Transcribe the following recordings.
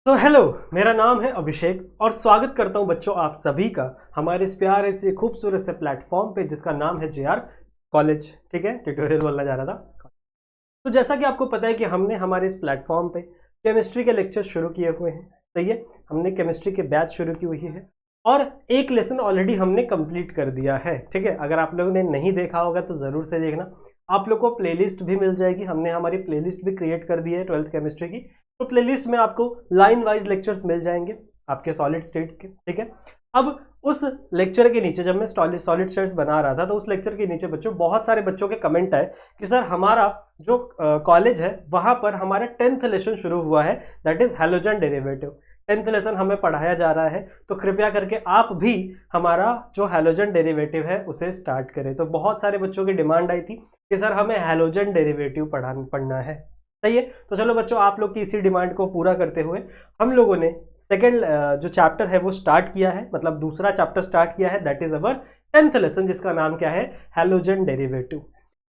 तो हेलो, मेरा नाम है अभिषेक और स्वागत करता हूं बच्चों आप सभी का हमारे इस प्यारे से खूबसूरत से प्लेटफॉर्म पे जिसका नाम है JR कॉलेज। ठीक है, ट्यूटोरियल बोलना जा रहा था। तो जैसा कि आपको पता है कि हमने हमारे इस प्लेटफॉर्म पे केमिस्ट्री के लेक्चर शुरू किए हुए हैं। सही है, हमने केमिस्ट्री के बैच शुरू की हुई है और एक लेसन ऑलरेडी हमने कंप्लीट कर दिया है। ठीक है, अगर आप लोगों ने नहीं देखा होगा तो ज़रूर से देखना। आप लोग को प्लेलिस्ट भी मिल जाएगी, हमने हमारी प्लेलिस्ट भी क्रिएट कर दी है 12th केमिस्ट्री की। तो प्लेलिस्ट में आपको लाइन वाइज लेक्चर्स मिल जाएंगे आपके सॉलिड स्टेट्स के। ठीक है, अब उस लेक्चर के नीचे जब मैं सॉलिड स्टेट्स बना रहा था तो उस लेक्चर के नीचे बच्चों बहुत सारे बच्चों के कमेंट आए कि सर हमारा जो कॉलेज है वहां पर हमारा 10th लेसन शुरू हुआ है, that is halogen derivative. 10th lesson हमें पढ़ाया जा रहा है, तो कृपया करके आप भी हमारा जो हैलोजन डेरिवेटिव है उसे स्टार्ट करें। तो बहुत सारे बच्चों की डिमांड आई थी कि सर हमें हैलोजन डेरिवेटिव पढ़ना है। सही है, तो चलो बच्चों आप लोग की इसी डिमांड को पूरा करते हुए हम लोगों ने सेकेंड जो चैप्टर है वो स्टार्ट किया है, मतलब दूसरा चैप्टर स्टार्ट किया है, that is our 10th lesson जिसका नाम क्या है, हैलोजन डेरिवेटिव।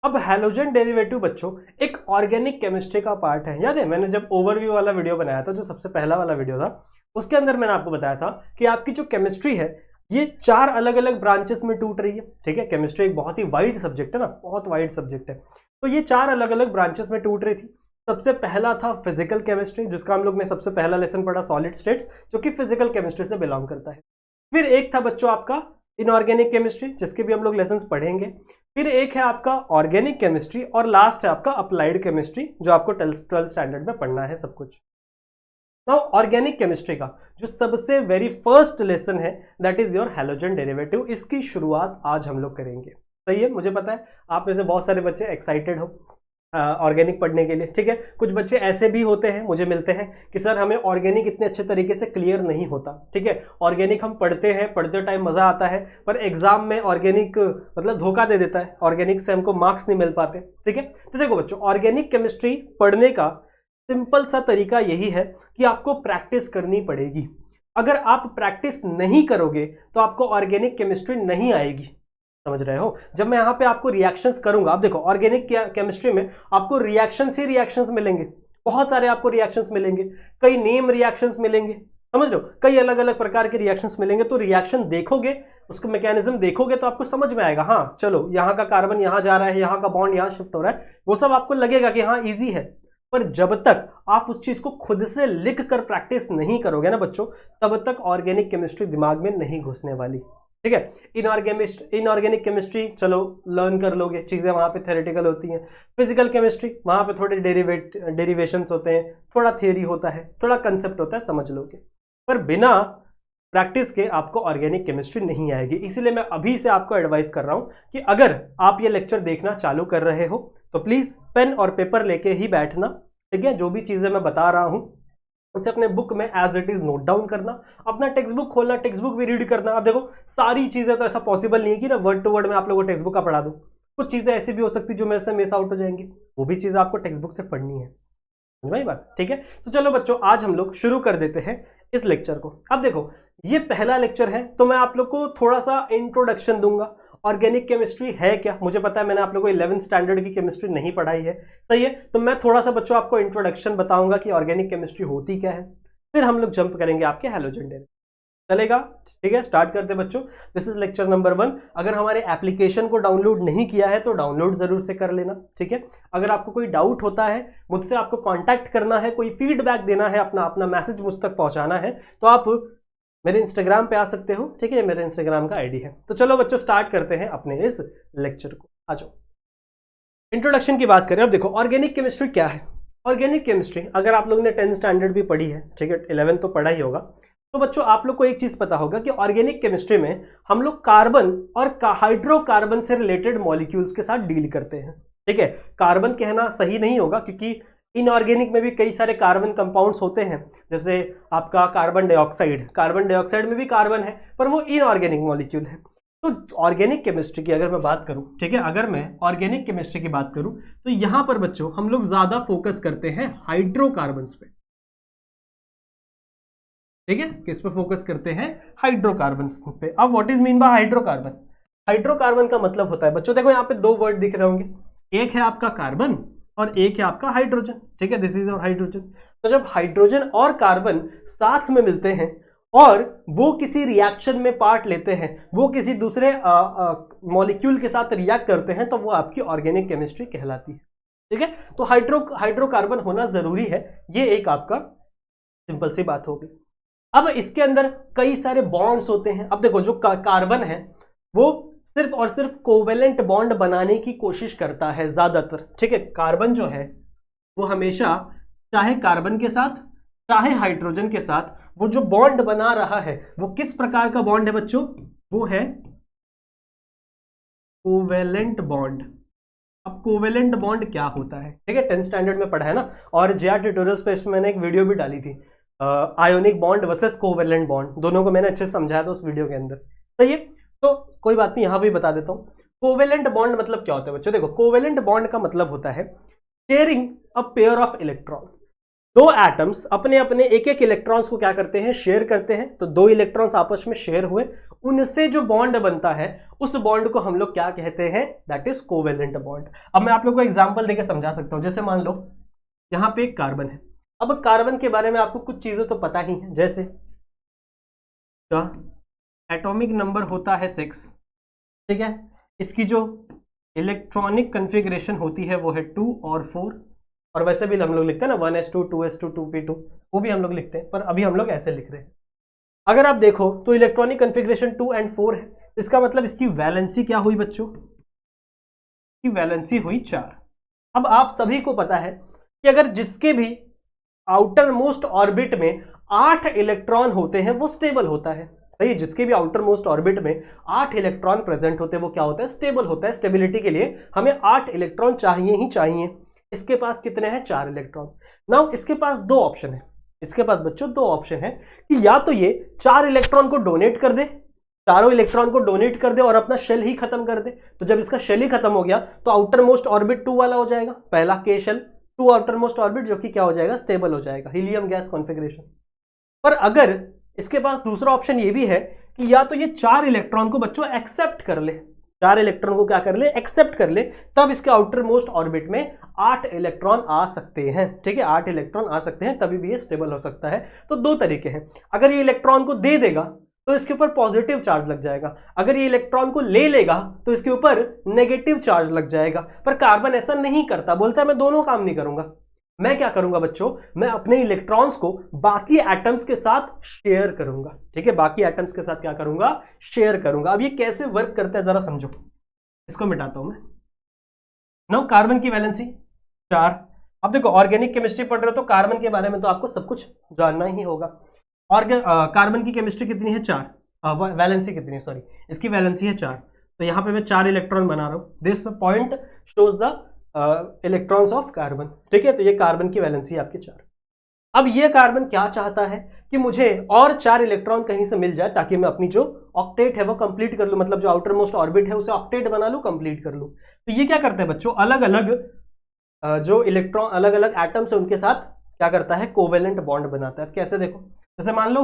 अब हैलोजन डेरिवेटिव बच्चों एक ऑर्गेनिक केमिस्ट्री का पार्ट है। याद है मैंने जब ओवरव्यू वाला वीडियो बनाया था, जो सबसे पहला वाला वीडियो था, उसके अंदर मैंने आपको बताया था कि आपकी जो केमिस्ट्री है ये 4 अलग अलग ब्रांचेस में टूट रही है। ठीक है, केमिस्ट्री एक बहुत ही वाइड सब्जेक्ट है ना, बहुत वाइड सब्जेक्ट है। तो ये 4 अलग अलग ब्रांचेस में टूट रही थी। सबसे पहला था फिजिकल केमिस्ट्री, जिसका हम लोग ने सबसे पहला लेसन पढ़ा सॉलिड स्टेट्स, जो कि फिजिकल केमिस्ट्री से बिलोंग करता है। फिर एक था बच्चों आपका इनऑर्गेनिक केमिस्ट्री, जिसके भी हम लोग लेसन्स पढ़ेंगे। फिर एक है आपका ऑर्गेनिक केमिस्ट्री और लास्ट है आपका अप्लाइड केमिस्ट्री, जो आपको 12th स्टैंडर्ड में पढ़ना है सब कुछ। नाउ ऑर्गेनिक केमिस्ट्री का जो सबसे वेरी फर्स्ट लेसन है that is your halogen derivative, इसकी शुरुआत आज हम लोग करेंगे। सही है, मुझे पता है आप में से बहुत सारे बच्चे एक्साइटेड हो ऑर्गेनिक पढ़ने के लिए। ठीक है, कुछ बच्चे ऐसे भी होते हैं, मुझे मिलते हैं कि सर हमें ऑर्गेनिक इतने अच्छे तरीके से क्लियर नहीं होता। ठीक है, ऑर्गेनिक हम पढ़ते हैं, पढ़ते टाइम मजा आता है, पर एग्जाम में ऑर्गेनिक मतलब धोखा दे देता है, ऑर्गेनिक से हमको मार्क्स नहीं मिल पाते। ठीक है, तो देखो बच्चों ऑर्गेनिक केमिस्ट्री पढ़ने का सिंपल सा तरीका यही है कि आपको प्रैक्टिस करनी पड़ेगी। अगर आप प्रैक्टिस नहीं करोगे तो आपको ऑर्गेनिक केमिस्ट्री नहीं आएगी। समझ रहे हो, जब मैं यहां पे आपको रिएक्शंस करूंगा, आप देखो ऑर्गेनिक केमिस्ट्री में आपको रिएक्शंस ही रिएक्शंस मिलेंगे, बहुत सारे आपको रिएक्शंस मिलेंगे, कई नेम रिएक्शंस मिलेंगे, समझ लो, कई अलग अलग प्रकार के रिएक्शंस मिलेंगे। तो रिएक्शन देखोगे, उसका मैकेनिज्म देखोगे तो आपको समझ में आएगा, हाँ चलो यहाँ का कार्बन यहाँ जा रहा है, यहाँ का बॉन्ड यहाँ शिफ्ट हो रहा है, वो सब आपको लगेगा कि हाँ ईजी है। पर जब तक आप उस चीज को खुद से लिख कर प्रैक्टिस नहीं करोगे ना बच्चों, तब तक ऑर्गेनिक केमिस्ट्री दिमाग में नहीं घुसने वाली। ठीक है, इनऑर्गेनिक केमिस्ट्री चलो लर्न कर लोगे, चीजें वहां पे थ्योरेटिकल होती हैं। फिजिकल केमिस्ट्री वहां पे थोड़े डेरिवेशंस होते हैं, थोड़ा थियरी होता है, थोड़ा कंसेप्ट होता है, समझ लोगे। पर बिना प्रैक्टिस के आपको ऑर्गेनिक केमिस्ट्री नहीं आएगी। इसीलिए मैं अभी से आपको एडवाइस कर रहा हूं कि अगर आप ये लेक्चर देखना चालू कर रहे हो तो प्लीज पेन और पेपर लेके ही बैठना। ठीक है, जो भी चीजें मैं बता रहा हूं उसे अपने बुक में as it is note down करना, अपना टेक्स्ट बुक खोलना, टेक्स्ट बुक भी रीड करना। अब देखो सारी चीजें तो ऐसा पॉसिबल नहीं है कि ना वर्ड टू वर्ड में आप लोगों को टेक्स्ट बुक का पढ़ा दूं, कुछ चीजें ऐसी भी हो सकती है जो मेरे से मिस आउट हो जाएंगी, वो भी चीजें आपको टेक्स्ट बुक से पढ़नी है। समझ बात? ठीक है, तो चलो बच्चों आज हम लोग शुरू कर देते हैं इस लेक्चर को। अब देखो ये पहला लेक्चर है, तो मैं आप लोग को थोड़ा सा इंट्रोडक्शन दूंगा। ऑर्गेनिक केमिस्ट्री है क्या, मुझे पता है मैंने आप लोगों को 11th स्टैंडर्ड की केमिस्ट्री नहीं पढ़ाई है। सही है, तो मैं थोड़ा सा बच्चों आपको इंट्रोडक्शन बताऊंगा कि ऑर्गेनिक केमिस्ट्री होती क्या है, फिर हम लोग जंप करेंगे आपके हैलोजन डेरिवेटिव। चलेगा? ठीक है, स्टार्ट करते बच्चों। This is lecture number 1। अगर हमारे एप्लीकेशन को डाउनलोड नहीं किया है तो डाउनलोड जरूर से कर लेना। ठीक है, अगर आपको कोई डाउट होता है, मुझसे आपको कांटेक्ट करना है, कोई फीडबैक देना है, अपना अपना मैसेज मुझ तक पहुंचाना है, तो आप मेरे इंस्टाग्राम पे आ सकते हो। ठीक है, मेरे इंस्टाग्राम का आईडी है। तो चलो बच्चों स्टार्ट करते हैं अपने इस लेक्चर को। आ जाओ, इंट्रोडक्शन की बात करें। अब देखो ऑर्गेनिक केमिस्ट्री क्या है। ऑर्गेनिक केमिस्ट्री अगर आप लोगों ने 10th स्टैंडर्ड भी पढ़ी है, ठीक है, 11th तो पढ़ा ही होगा, तो बच्चों आप लोग को एक चीज पता होगा कि ऑर्गेनिक केमिस्ट्री में हम लोग कार्बन और हाइड्रोकार्बन से रिलेटेड मॉलिक्यूल्स के साथ डील करते हैं। ठीक है, कार्बन कहना सही नहीं होगा क्योंकि इनऑर्गेनिक में भी कई सारे कार्बन कंपाउंड्स होते हैं, जैसे आपका कार्बन डाइऑक्साइड में भी कार्बन है, पर वो इनऑर्गेनिक मॉलिक्यूल है। तो ऑर्गेनिक केमिस्ट्री की अगर मैं बात करूं, ठीक है, अगर मैं ऑर्गेनिक केमिस्ट्री की बात करूं तो यहां पर बच्चों हम लोग ज्यादा फोकस करते हैं हाइड्रोकार्बन्स पे। ठीक है, किस पे फोकस करते हैं, हाइड्रोकार्बन्स पे। अब what is mean bye hydrocarbon. Hydrocarbon का मतलब होता है बच्चों, देखो यहां पे 2 वर्ड दिख रहे होंगे, एक है आपका कार्बन और एक है आपका हाइड्रोजन, ठीक है, दिस इज और हाइड्रोजन। तो जब हाइड्रोजन और कार्बन साथ में मिलते हैं और वो किसी रिएक्शन में पार्ट लेते हैं, वो किसी दूसरे मॉलिक्यूल के साथ रिएक्ट करते हैं, तो वो आपकी ऑर्गेनिक केमिस्ट्री कहलाती है, ठीक है। तो हाइड्रोकार्बन होना जरूरी है, ये एक आपका सिंपल सी बात होगी। अब इसके अंदर कई सारे बॉन्ड्स होते हैं। अब देखो जो कार्बन है वो सिर्फ और सिर्फ कोवेलेंट बॉन्ड बनाने की कोशिश करता है ज्यादातर, ठीक है। कार्बन जो है वो हमेशा चाहे कार्बन के साथ चाहे हाइड्रोजन के साथ वो जो बॉन्ड बना रहा है वो किस प्रकार का बॉन्ड है बच्चों, वो है कोवेलेंट बॉन्ड। अब कोवेलेंट बॉन्ड क्या होता है, ठीक है, 10th स्टैंडर्ड में पढ़ा है ना, और जेआर ट्यूटोरियल्स पे इसमें मैंने एक वीडियो भी डाली थी, ionic bond versus covalent bond, दोनों को मैंने अच्छे से समझाया था उस वीडियो के अंदर, सही है। तो कोई बात नहीं, यहां भी बता देता हूं कोवेलेंट बॉन्ड मतलब क्या होता है बच्चों। देखो कोवेलेंट बॉन्ड का मतलब होता है sharing a pair of electron. दो एटम्स अपने अपने एक एक इलेक्ट्रॉन्स को क्या करते हैं, शेयर करते हैं। तो दो इलेक्ट्रॉन्स आपस में शेयर हुए, उनसे जो बॉन्ड बनता है उस बॉन्ड को हम लोग क्या कहते हैं, दैट इज कोवेलेंट बॉन्ड। अब मैं आप लोग को एग्जांपल देकर समझा सकता हूं। जैसे मान लो यहां पे एक कार्बन है। अब कार्बन के बारे में आपको कुछ चीजें तो पता ही है, जैसे एटॉमिक नंबर होता है 6, ठीक है। इसकी जो इलेक्ट्रॉनिक कन्फिग्रेशन होती है वो है 2 और 4, और वैसे भी हम लोग लिखते हैं ना 1s2 2s2 2p2, वो भी हम लोग लिखते हैं, पर अभी हम लोग ऐसे लिख रहे हैं। अगर आप देखो तो इलेक्ट्रॉनिक कन्फिग्रेशन 2 और 4 है, इसका मतलब इसकी वैलेंसी क्या हुई बच्चों, इसकी वैलेंसी हुई 4। अब आप सभी को पता है कि अगर जिसके भी आउटर मोस्ट ऑर्बिट में 8 इलेक्ट्रॉन होते हैं वो स्टेबल होता है, सही है। जिसके भी आउटर मोस्ट ऑर्बिट में 8 इलेक्ट्रॉन प्रेजेंट होते हैं वो क्या होता है, स्टेबल होता है। स्टेबिलिटी के लिए हमें 8 इलेक्ट्रॉन चाहिए ही चाहिए। इसके पास कितने हैं, 4 इलेक्ट्रॉन। नाउ इसके पास दो ऑप्शन है, इसके पास बच्चों दो ऑप्शन है कि या तो ये 4 इलेक्ट्रॉन को डोनेट कर दे, चारों इलेक्ट्रॉन को डोनेट कर दे और अपना शेल ही खत्म कर दे। तो जब इसका शेल ही खत्म हो गया तो आउटर मोस्ट ऑर्बिट 2 वाला हो जाएगा, पहला के शेल 2 आउटर मोस्ट ऑर्बिट, जो कि क्या हो जाएगा, स्टेबल हो जाएगा, हीलियम गैस कॉन्फ़िगरेशन। पर अगर इसके पास दूसरा ऑप्शन ये भी है कि या तो ये 4 इलेक्ट्रॉन को बच्चों एक्सेप्ट कर ले, 4 इलेक्ट्रॉन को क्या कर ले, एक्सेप्ट कर ले, तब इसके आउटर मोस्ट ऑर्बिट में 8 इलेक्ट्रॉन आ सकते हैं, ठीक है, 8 इलेक्ट्रॉन आ सकते हैं, तभी भी ये स्टेबल हो सकता है। तो दो तरीके हैं, अगर ये इलेक्ट्रॉन को दे देगा तो इसके ऊपर पॉजिटिव चार्ज लग जाएगा, अगर ये इलेक्ट्रॉन को ले लेगा तो इसके ऊपर नेगेटिव चार्ज लग जाएगा। पर कार्बन ऐसा नहीं करता, बोलता है मैं दोनों काम नहीं करूंगा। मैं क्या करूंगा बच्चों, मैं अपने इलेक्ट्रॉन्स को बाकी एटम्स के साथ शेयर करूंगा, ठीक है, बाकी एटम्स के साथ क्या करूंगा, शेयर करूंगा। अब ये कैसे वर्क करता है जरा समझो, इसको मिटाता हूं मैं। नो, कार्बन की वैलेंसी 4। अब देखो ऑर्गेनिक केमिस्ट्री पढ़ रहे हो तो कार्बन के बारे में तो आपको सब कुछ जानना ही होगा। और कार्बन की केमिस्ट्री कितनी है, 4, वैलेंसी कितनी है, सॉरी, इसकी वैलेंसी है 4। तो यहां पे मैं 4 इलेक्ट्रॉन बना रहा हूं, this point shows the electrons of carbon, ठीक है। तो ये कार्बन की वैलेंसी आपकी 4। अब ये कार्बन क्या चाहता है कि मुझे और 4 इलेक्ट्रॉन कहीं से मिल जाए ताकि मैं अपनी जो ऑक्टेट है वो कंप्लीट कर लूं, मतलब जो आउटर मोस्ट ऑर्बिट है उसे ऑक्टेट बना लूं, कंप्लीट कर लूं। तो ये क्या करता है बच्चों, अलग अलग जो इलेक्ट्रॉन, अलग अलग एटम्स है उनके साथ क्या करता है, कोवेलेंट बॉन्ड बनाता है। कैसे देखो, जैसे मान लो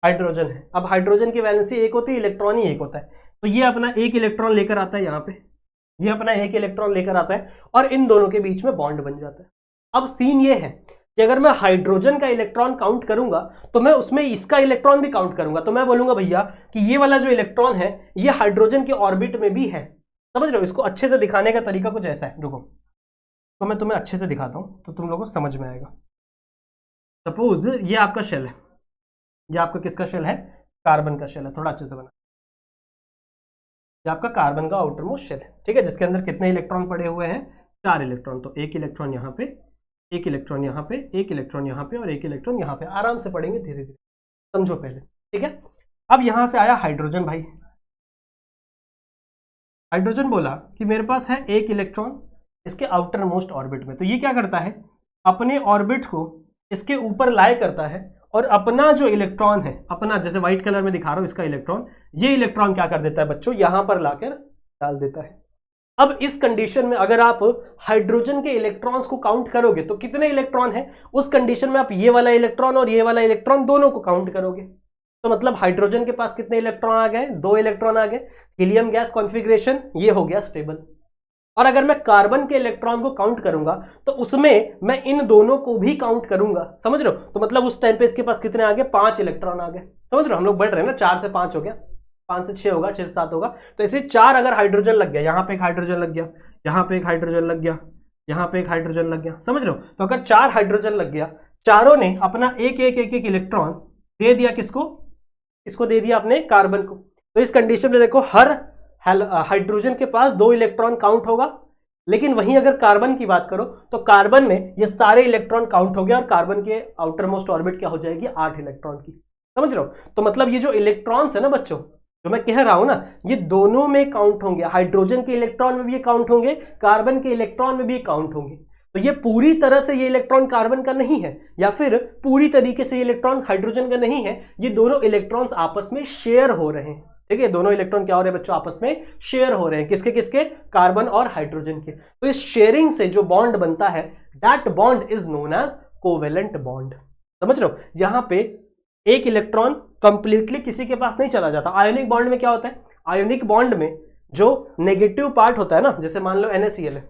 हाइड्रोजन है, अब हाइड्रोजन की वैलेंसी 1 होती है, इलेक्ट्रॉन ही 1 होता है, तो ये अपना 1 इलेक्ट्रॉन लेकर आता है यहाँ पे, ये अपना 1 इलेक्ट्रॉन लेकर आता है और इन दोनों के बीच में बॉन्ड बन जाता है। अब सीन ये है कि अगर मैं हाइड्रोजन का इलेक्ट्रॉन काउंट करूंगा तो मैं उसमें इसका इलेक्ट्रॉन भी काउंट करूंगा, तो मैं बोलूंगा भैया कि ये वाला जो इलेक्ट्रॉन है ये हाइड्रोजन के ऑर्बिट में भी है। समझ रहे हो, इसको अच्छे से दिखाने का तरीका कुछ ऐसा है, रुको तो मैं तुम्हें अच्छे से दिखाता हूं तो तुम लोगों को समझ में आएगा। सपोज ये आपका शेल है, ये आपका किसका शेल है, कार्बन का शेल है, थोड़ा अच्छे से बना, ये आपका कार्बन का आउटर मोस्ट शेल है, ठीक है, जिसके अंदर कितने इलेक्ट्रॉन पड़े हुए हैं, 4 इलेक्ट्रॉन। तो 1 इलेक्ट्रॉन यहाँ पे, 1 इलेक्ट्रॉन यहाँ पे, 1 इलेक्ट्रॉन यहाँ पे और 1 इलेक्ट्रॉन यहाँ पे। आराम से पढ़ेंगे धीरे धीरे, समझो पहले, ठीक है। अब यहां से आया हाइड्रोजन, भाई हाइड्रोजन बोला कि मेरे पास है 1 इलेक्ट्रॉन इसके आउटर मोस्ट ऑर्बिट में, तो ये क्या करता है, अपने ऑर्बिट को इसके ऊपर लाए करता है और अपना जो इलेक्ट्रॉन है, अपना जैसे व्हाइट कलर में दिखा रहा हूं इसका इलेक्ट्रॉन, ये इलेक्ट्रॉन क्या कर देता है बच्चों, यहां पर लाकर डाल देता है। अब इस कंडीशन में अगर आप हाइड्रोजन के इलेक्ट्रॉन्स को काउंट करोगे तो कितने इलेक्ट्रॉन है, उस कंडीशन में आप ये वाला इलेक्ट्रॉन और ये वाला इलेक्ट्रॉन दोनों को काउंट करोगे। तो मतलब हाइड्रोजन के पास कितने इलेक्ट्रॉन आ गए, 2 इलेक्ट्रॉन आ गए, हीलियम गैस कॉन्फ़िगरेशन, ये हो गया स्टेबल। और अगर मैं कार्बन के इलेक्ट्रॉन को काउंट करूंगा तो उसमें मैं इन दोनों को भी काउंट करूंगा, समझ रहे हो? तो मतलब उस टाइम पे इसके पास कितने आ गए, 5 इलेक्ट्रॉन आ गए, समझ रहे हो? हम लोग बढ़ रहे हैं ना, 4 से 5 हो गया, 5 से 6 होगा, 6 से 7 होगा। तो ऐसे 4 अगर हाइड्रोजन लग गया, यहां पे एक हाइड्रोजन लग गया, यहां पे एक हाइड्रोजन लग गया, यहां पे एक हाइड्रोजन लग गया, समझ रहे हो? तो अगर 4 हाइड्रोजन लग गया, चारों ने अपना एक एक एक एक इलेक्ट्रॉन दे दिया किसको, इसको दे दिया अपने कार्बन को। तो इस कंडीशन में देखो हर हाइड्रोजन के पास 2 इलेक्ट्रॉन काउंट होगा, लेकिन वहीं अगर कार्बन की बात करो तो कार्बन में ये सारे इलेक्ट्रॉन काउंट हो गया और कार्बन के आउटर मोस्ट ऑर्बिट क्या हो जाएगी, 8 इलेक्ट्रॉन की, समझ रहे हो? तो मतलब ये जो इलेक्ट्रॉन्स है ना बच्चों, जो मैं कह रहा हूं ना, ये दोनों में काउंट होंगे, हाइड्रोजन के इलेक्ट्रॉन में भी काउंट होंगे, कार्बन के इलेक्ट्रॉन में भी काउंट होंगे। तो ये पूरी तरह से ये इलेक्ट्रॉन कार्बन का नहीं है या फिर पूरी तरीके से ये इलेक्ट्रॉन हाइड्रोजन का नहीं है, ये दोनों इलेक्ट्रॉन्स आपस में शेयर हो रहे हैं, ठीक है? दोनों इलेक्ट्रॉन क्या हो रहे हैं बच्चों, आपस में शेयर हो रहे हैं, किसके किसके, कार्बन और हाइड्रोजन के। तो इस शेयरिंग से जो बॉन्ड बनता है, that bond is known as covalent bond, समझ रहे हो? यहां पे एक इलेक्ट्रॉन कंप्लीटली किसी के पास नहीं चला जाता। आयोनिक बॉन्ड में क्या होता है, आयोनिक बॉन्ड में जो नेगेटिव पार्ट होता है ना, जैसे मान लो NaCl है,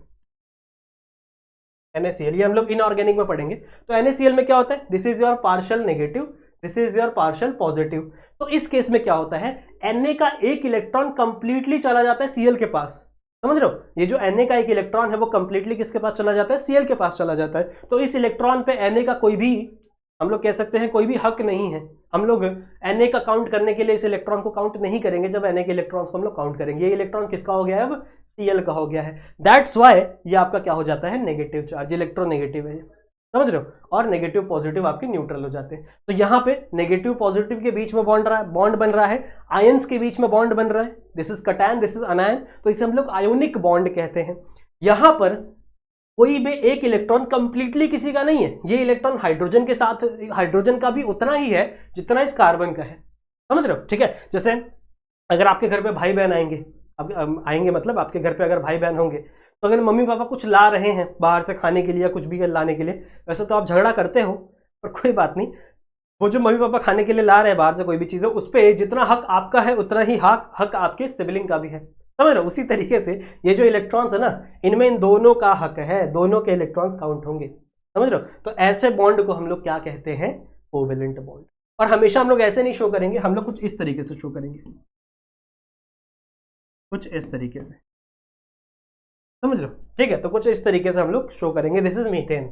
NaCl ये हम लोग इनऑर्गेनिक में पढ़ेंगे। तो NaCl में क्या होता है, this is your partial negative, this is your partial positive. तो इस केस में क्या होता है, Na का एक इलेक्ट्रॉन कंप्लीटली चला जाता है Cl के पास, समझ रहे हो? ये जो Na का एक इलेक्ट्रॉन है वो कंप्लीटली किसके पास चला जाता है, Cl के पास चला जाता है। तो इस इलेक्ट्रॉन पे Na का कोई भी, हम लोग कह सकते हैं कोई भी हक नहीं है। हम लोग Na का काउंट करने के लिए इस इलेक्ट्रॉन को काउंट नहीं करेंगे, जब Na के इलेक्ट्रॉन्स को हम लोग काउंट करेंगे। ये इलेक्ट्रॉन किसका हो गया है अब, Cl का हो गया है। दैट्स वाई ये आपका क्या हो जाता है, नेगेटिव चार्ज, इलेक्ट्रोनेगेटिव है, समझ रहे हो? और नेगेटिव पॉजिटिव आपके न्यूट्रल हो जाते हैं। तो यहां पे नेगेटिव पॉजिटिव के बीच में बॉन्ड बन रहा है, आयंस के बीच में बॉन्ड बन रहा है, दिस इज कटैन, दिस इज अनायन, तो इसे हम लोग आयोनिक बॉन्ड कहते हैं। यहां पर कोई भी एक इलेक्ट्रॉन कंप्लीटली किसी का नहीं है, ये इलेक्ट्रॉन हाइड्रोजन के साथ, हाइड्रोजन का भी उतना ही है जितना इस कार्बन का है, समझ रहे हो? ठीक है, जैसे अगर आपके घर पे भाई बहन आएंगे, अब आएंगे मतलब आपके घर पे अगर भाई बहन होंगे, तो अगर मम्मी पापा कुछ ला रहे हैं बाहर से खाने के लिए या कुछ भी लाने के लिए, वैसे तो आप झगड़ा करते हो, पर कोई बात नहीं, वो जो मम्मी पापा खाने के लिए ला रहे हैं बाहर से कोई भी चीज़ है, उस पर जितना हक आपका है उतना ही हक आपके सिबलिंग का भी है, समझ रहे हो? उसी तरीके से ये जो इलेक्ट्रॉन्स है ना, इनमें इन दोनों का हक है, दोनों के इलेक्ट्रॉन्स काउंट होंगे, समझ रहे हो? तो ऐसे बॉन्ड को हम लोग क्या कहते हैं, कोवेलेंट बॉन्ड। और हमेशा हम लोग ऐसे नहीं शो करेंगे, हम लोग कुछ इस तरीके से शो करेंगे, कुछ इस तरीके से, समझ रहे हो? ठीक है, तो कुछ इस तरीके से हम लोग शो करेंगे, this is methane,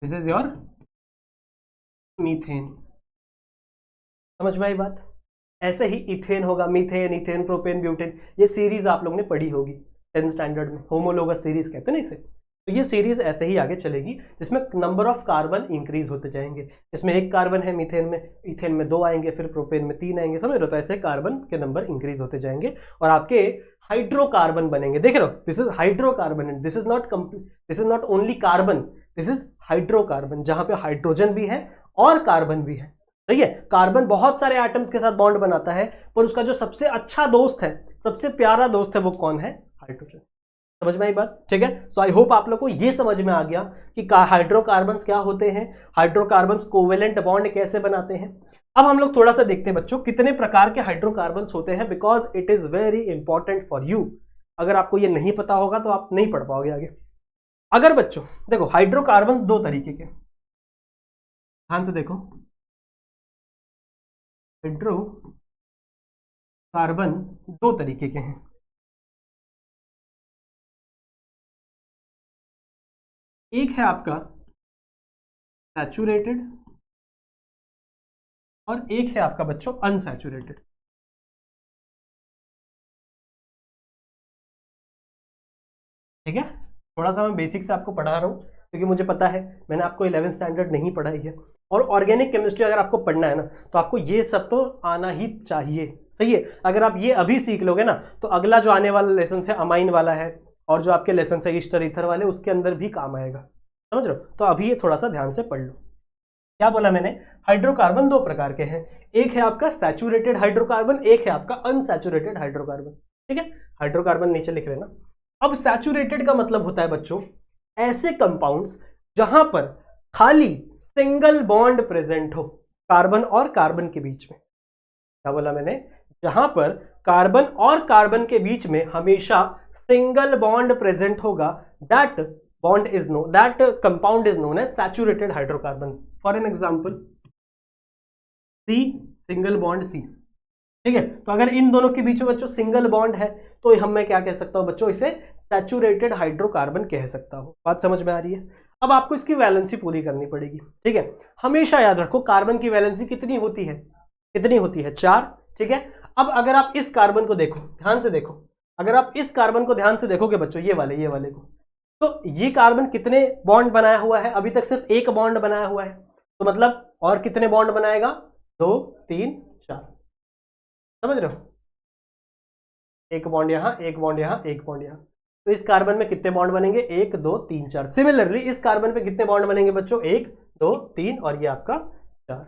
this is your methane, समझ में आई बात? ऐसे ही इथेन होगा, मीथेन, इथेन, प्रोपेन, ब्यूटेन, ये सीरीज आप लोगों ने पढ़ी होगी 10th स्टैंडर्ड में, होमोलोगस सीरीज कहते हैं ना इसे। तो ये सीरीज ऐसे ही आगे चलेगी, जिसमें नंबर ऑफ कार्बन इंक्रीज होते जाएंगे। इसमें 1 कार्बन है मीथेन में, इथेन में 2 आएंगे, फिर प्रोपेन में 3 आएंगे, समझ रहे हो? तो ऐसे कार्बन के नंबर इंक्रीज होते जाएंगे और आपके हाइड्रोकार्बन बनेंगे। देख रहे हो, this is hydrocarbon, this is not only carbon, this is hydrocarbon, जहां पे हाइड्रोजन भी है और कार्बन भी है। सही है, कार्बन बहुत सारे एटम्स के साथ बॉन्ड बनाता है, पर उसका जो सबसे अच्छा दोस्त है, सबसे प्यारा दोस्त है, वो कौन है, हाइड्रोजन। समझ में आई बात? ठीक है, सो आई होप आप लोग को ये समझ में आ गया कि हाइड्रोकार्बन्स क्या होते हैं, हाइड्रोकार्बन्स कोवेलेंट बॉन्ड कैसे बनाते हैं। अब हम लोग थोड़ा सा देखते हैं बच्चों कितने प्रकार के हाइड्रोकार्बन्स होते हैं, because it is very important for you. अगर आपको ये नहीं पता होगा तो आप नहीं पढ़ पाओगे आगे। अगर बच्चों देखो, हाइड्रोकार्बन्स 2 तरीके के, ध्यान से देखो, हाइड्रोकार्बन 2 तरीके के हैं। एक है आपका सैचुरेटेड और एक है आपका बच्चों अनसैचुरेटेड। ठीक है, थोड़ा सा मैं बेसिक से आपको पढ़ा रहा हूँ क्योंकि मुझे पता है मैंने आपको 11th स्टैंडर्ड नहीं पढ़ाई है, और ऑर्गेनिक केमिस्ट्री अगर आपको पढ़ना है ना तो आपको ये सब तो आना ही चाहिए। सही है, अगर आप ये अभी सीख लोगे ना तो अगला जो आने वाला लेसन है अमाइन वाला है, और जो आपके लेसन है ईस्टर ईथर वाले, उसके अंदर भी काम आएगा, समझ रहे हो? तो अभी ये थोड़ा सा ध्यान से पढ़ लो। क्या बोला मैंने, हाइड्रोकार्बन 2 प्रकार के हैं, एक है आपका सैचुरेटेड हाइड्रोकार्बन, एक है आपका अनसैचुरेटेड हाइड्रोकार्बन। ठीक है, हाइड्रोकार्बन नीचे लिख लेना। अब सैचुरेटेड का मतलब होता है बच्चों ऐसे कंपाउंड्स जहां पर खाली सिंगल बॉन्ड प्रेजेंट हो कार्बन और कार्बन के बीच में। क्या बोला मैंने, जहां पर कार्बन और कार्बन के बीच में हमेशा सिंगल बॉन्ड प्रेजेंट होगा, that compound is known as saturated hydrocarbon. For an example C, single bond C, ठीक है। तो अगर इन दोनों के बीच में बच्चों सिंगल बॉन्ड है तो हम मैं क्या कह सकता हूं बच्चों, इसे सैचुरेटेड हाइड्रोकार्बन कह सकता हूं। बात समझ में आ रही है? अब आपको इसकी वैलेंसी पूरी करनी पड़ेगी, ठीक है। हमेशा याद रखो कार्बन की वैलेंसी कितनी होती है, कितनी होती है, 4, ठीक है। अब अगर आप इस कार्बन को देखो, ध्यान से देखो, अगर आप इस कार्बन को ध्यान से देखोगे बच्चों, ये वाले को, तो ये कार्बन कितने बॉन्ड बनाया हुआ है, अभी तक सिर्फ एक बॉन्ड बनाया हुआ है, तो मतलब और कितने बॉन्ड बनाएगा, 2 3 4, समझ रहे हो, एक बॉन्ड यहां, एक बॉन्ड यहां, एक बॉन्ड यहां। तो इस कार्बन में कितने बॉन्ड बनेंगे, 1 2 3 4। सिमिलरली इस कार्बन पे कितने बॉन्ड बनेंगे बच्चों, 1 2 3 और ये आपका 4।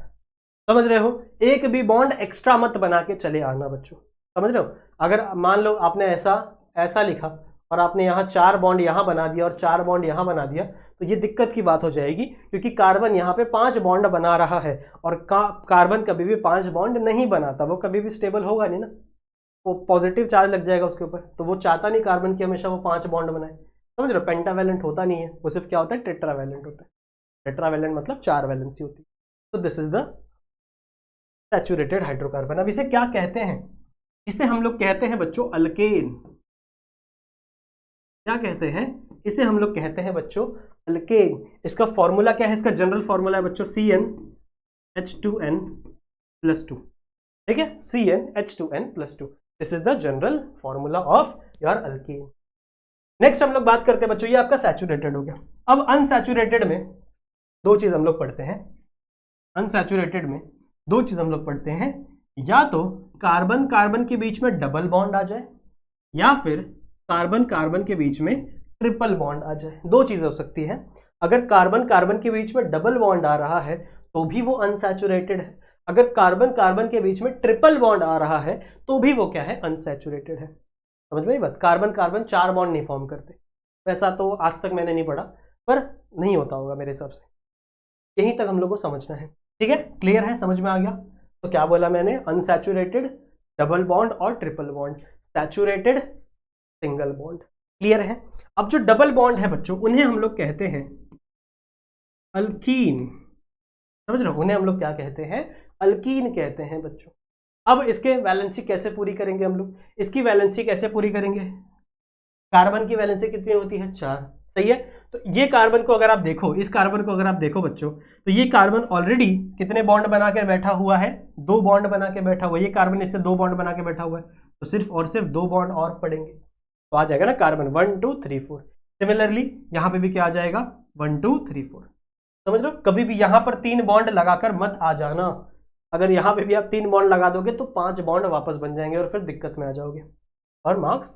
समझ रहे हो? एक भी बॉन्ड एक्स्ट्रा मत बना के चले आना बच्चों, समझ रहे हो? अगर मान लो आपने ऐसा लिखा और आपने यहाँ 4 बॉन्ड यहाँ बना दिया और 4 बॉन्ड यहाँ बना दिया, तो ये दिक्कत की बात हो जाएगी, क्योंकि कार्बन यहाँ पे 5 बॉन्ड बना रहा है और कार्बन कभी भी 5 बॉन्ड नहीं बनाता, वो कभी भी स्टेबल होगा नहीं ना, वो पॉजिटिव चार्ज लग जाएगा उसके ऊपर, तो वो चाहता नहीं कार्बन की हमेशा वो 5 बॉन्ड बनाए, समझ रहे हो? पेंटावैलेंट होता नहीं है, वो सिर्फ क्या होता है, टेट्रावैलेंट होता है। टेट्रावैलेंट मतलब 4 वैलेंसी होती है। तो this is the saturated hydrocarbon. अब इसे क्या कहते हैं, इसे हम लोग कहते हैं बच्चों अल्केन। क्या कहते हैं इसे, हम लोग कहते हैं बच्चों अल्केन। इसका फॉर्मूला क्या है, इसका जनरल फॉर्मूला है बच्चों CnH2n+2, ठीक है, CnH2n+2। This is the general formula of your alkane. Next हम लोग बात करते हैं बच्चों, ये आपका सैचुरेटेड हो गया। अब अनसैचुरेटेड में दो चीज हम लोग पढ़ते हैं, अनसैचुरेटेड में दो चीज हम लोग पढ़ते हैं, या तो कार्बन कार्बन के बीच में डबल बॉन्ड आ जाए, या फिर कार्बन कार्बन के बीच में ट्रिपल बॉन्ड आ जाए। दो चीजें हो सकती है। अगर कार्बन कार्बन के बीच में डबल बॉन्ड आ रहा है तो भी वो अनसैचुरेटेड है, अगर कार्बन कार्बन के बीच में ट्रिपल बॉन्ड आ रहा है तो भी वो क्या है, अनसैचुरेटेड है। समझ में आई बात? कार्बन कार्बन 4 बॉन्ड नहीं फॉर्म करते, वैसा तो आज तक मैंने नहीं पढ़ा, पर नहीं होता होगा मेरे हिसाब से। यहीं तक हम लोग को समझना है, ठीक है, क्लियर है, समझ में आ गया? तो क्या बोला मैंने, अनसैचुरेटेड डबल बॉन्ड और triple bond, saturated single bond, clear है? अब जो डबल बॉन्ड है बच्चों, उन्हें हम लोग कहते हैं अल्कीन, समझ रहे हो? उन्हें हम लोग क्या कहते हैं, अल्कीन कहते हैं बच्चों। अब इसके वैलेंसी कैसे पूरी करेंगे हम लोग, इसकी वैलेंसी कैसे पूरी करेंगे, कार्बन की वैलेंसी कितनी होती है, 4, सही है। तो ये कार्बन को अगर आप देखो, इस कार्बन को अगर आप देखो बच्चों, तो ये कार्बन ऑलरेडी कितने बॉन्ड बना के बैठा हुआ है, 2 बॉन्ड बना के बैठा हुआ है, ये कार्बन इससे 2 बॉन्ड बना के बैठा हुआ है, तो सिर्फ और सिर्फ 2 बॉन्ड और पड़ेंगे, तो आ जाएगा ना कार्बन 1 2 3 4। सिमिलरली यहां पे भी क्या आ जाएगा, 1 2 3 4। समझ लो, कभी भी यहां पर 3 बॉन्ड लगाकर मत आ जाना, अगर यहां पे भी आप 3 बॉन्ड लगा दोगे तो 5 बॉन्ड वापस बन जाएंगे और फिर दिक्कत में आ जाओगे और मार्क्स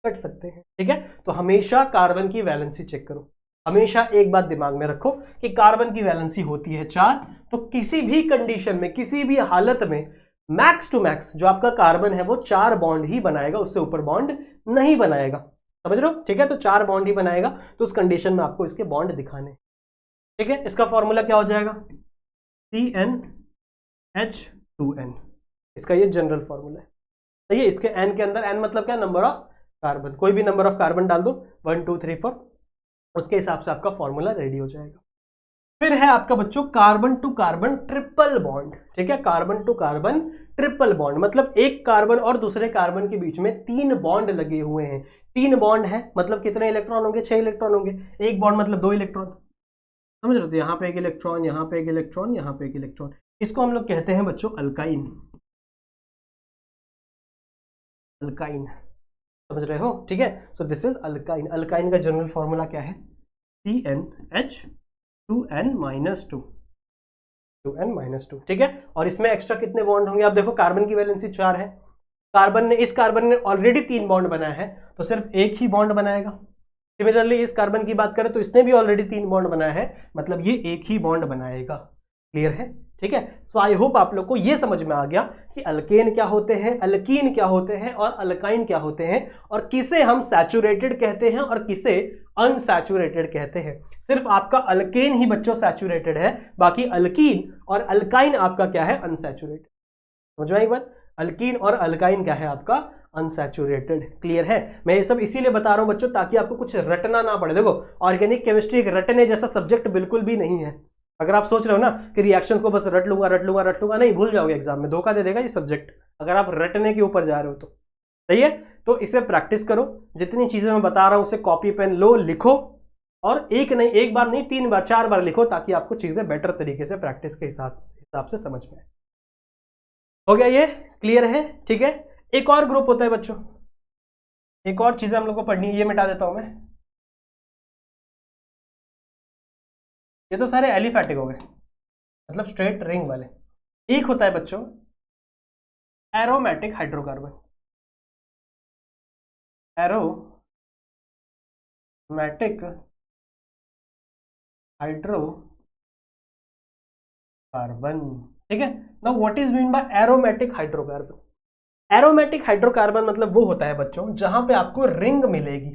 कट सकते हैं, ठीक है। तो हमेशा कार्बन की वैलेंसी चेक करो, हमेशा एक बात दिमाग में रखो कि कार्बन की वैलेंसी होती है 4, तो किसी भी कंडीशन में, किसी भी हालत में मैक्स टू मैक्स जो आपका कार्बन है वो 4 बॉन्ड ही बनाएगा, उससे ऊपर बॉन्ड नहीं बनाएगा, समझ रहे हो? ठीक है, तो 4 बॉन्ड ही बनाएगा, तो उस कंडीशन में आपको इसके बॉन्ड दिखाने, ठीक है। इसका फॉर्मूला क्या हो जाएगा, CnH2n, इसका ये जनरल फॉर्मूला है, सही है। इसके n के अंदर, n मतलब क्या, नंबर ऑफ कार्बन, कोई भी नंबर ऑफ कार्बन डाल दो, 1 2 3 4, उसके हिसाब से आपका फॉर्मूला रेडी हो जाएगा। फिर है आपका बच्चों carbon to carbon triple bond, ठीक है, carbon to carbon triple bond मतलब एक कार्बन और दूसरे कार्बन के बीच में 3 बॉन्ड लगे हुए हैं। 3 बॉन्ड है मतलब कितने इलेक्ट्रॉन होंगे, 6 इलेक्ट्रॉन होंगे, एक बॉन्ड मतलब 2 इलेक्ट्रॉन, समझ रहे हो? तो यहाँ पे एक इलेक्ट्रॉन, यहाँ पे एक इलेक्ट्रॉन, यहाँ पे एक इलेक्ट्रॉन, इसको हम लोग कहते हैं बच्चों अल्काइन, अल्काइन, समझ रहे हो? ठीक है, so this is alkyne. Alkyne का जनरल फॉर्मूला क्या है, CnH2n-2, 2n-2, ठीक है। और इसमें एक्स्ट्रा कितने बॉन्ड होंगे, आप देखो कार्बन की वैलेंसी 4 है, इस कार्बन ने ऑलरेडी 3 बॉन्ड बनाया है, तो सिर्फ एक ही बॉन्ड बनाएगा। सिमिलरली इस कार्बन की बात करें तो इसने भी ऑलरेडी 3 बॉन्ड बनाया है, मतलब ये एक ही बॉन्ड बनाएगा, क्लियर है? ठीक है, सो आई होप आप लोग को ये समझ में आ गया कि अल्केन क्या होते हैं, अल्कीन क्या होते हैं और अल्काइन क्या होते हैं, और किसे हम सैचुरेटेड कहते हैं और किसे अनसैचुरेटेड कहते हैं। सिर्फ आपका अल्केन ही बच्चों सैचुरेटेड है, बाकी अल्कीन और अल्काइन आपका क्या है, अनसैचुरेटेड। समझ में आई बात? अल्कीन और अल्काइन क्या है आपका, अनसैचुरेटेड। क्लियर है? मैं ये सब इसीलिए बता रहा हूं बच्चों ताकि आपको कुछ रटना ना पड़े। देखो ऑर्गेनिक केमिस्ट्री एक रटने जैसा सब्जेक्ट बिल्कुल भी नहीं है। अगर आप सोच रहे हो ना कि रिएक्शंस को बस रट लूंगा रट लूंगा रट लूंगा, नहीं, भूल जाओगे, एग्जाम में धोखा दे देगा ये सब्जेक्ट अगर आप रटने के ऊपर जा रहे हो तो। सही है? तो इसे प्रैक्टिस करो, जितनी चीजें मैं बता रहा हूं उसे कॉपी पेन लो, लिखो, और एक बार नहीं 3 बार 4 बार लिखो ताकि आपको चीजें बेटर तरीके से प्रैक्टिस के हिसाब से समझ में आए। हो गया ये? क्लियर है? ठीक है। एक और ग्रुप होता है बच्चों, एक और चीजें हम लोग को पढ़नी है, ये मिटा देता हूं मैं। ये तो सारे एलिफैटिक हो गए, मतलब स्ट्रेट रिंग वाले। एक होता है बच्चों एरोमेटिक हाइड्रोकार्बन। एरोमेटिक हाइड्रोकार्बन, ठीक है। Now what is mean bye aromatic hydrocarbon? Aromatic hydrocarbon मतलब वो होता है बच्चों जहां पे आपको रिंग मिलेगी,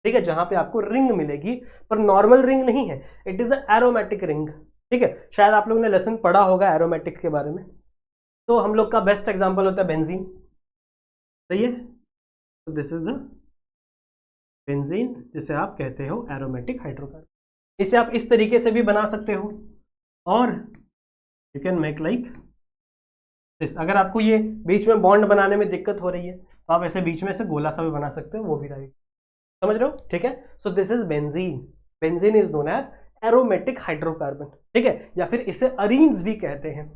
ठीक है, जहां पे आपको रिंग मिलेगी, पर नॉर्मल रिंग नहीं है, इट इज एरोमेटिक रिंग, ठीक है। शायद आप लोगों ने लेसन पढ़ा होगा एरोमेटिक के बारे में। तो हम लोग का बेस्ट एग्जांपल होता है बेंजीन। सही है? तो दिस इज द बेंजीन, जिसे आप कहते हो एरोमेटिक हाइड्रोकार्बन। इसे आप इस तरीके से भी बना सकते हो, और you can make like this. अगर आपको ये बीच में बॉन्ड बनाने में दिक्कत हो रही है तो आप ऐसे बीच में से गोला सा भी बना सकते हो, वो भी राइट। समझ रहे हो? ठीक है। So this is benzene. Benzene is known as aromatic hydrocarbon, ठीक है, या फिर इसे अरीन्स भी कहते हैं।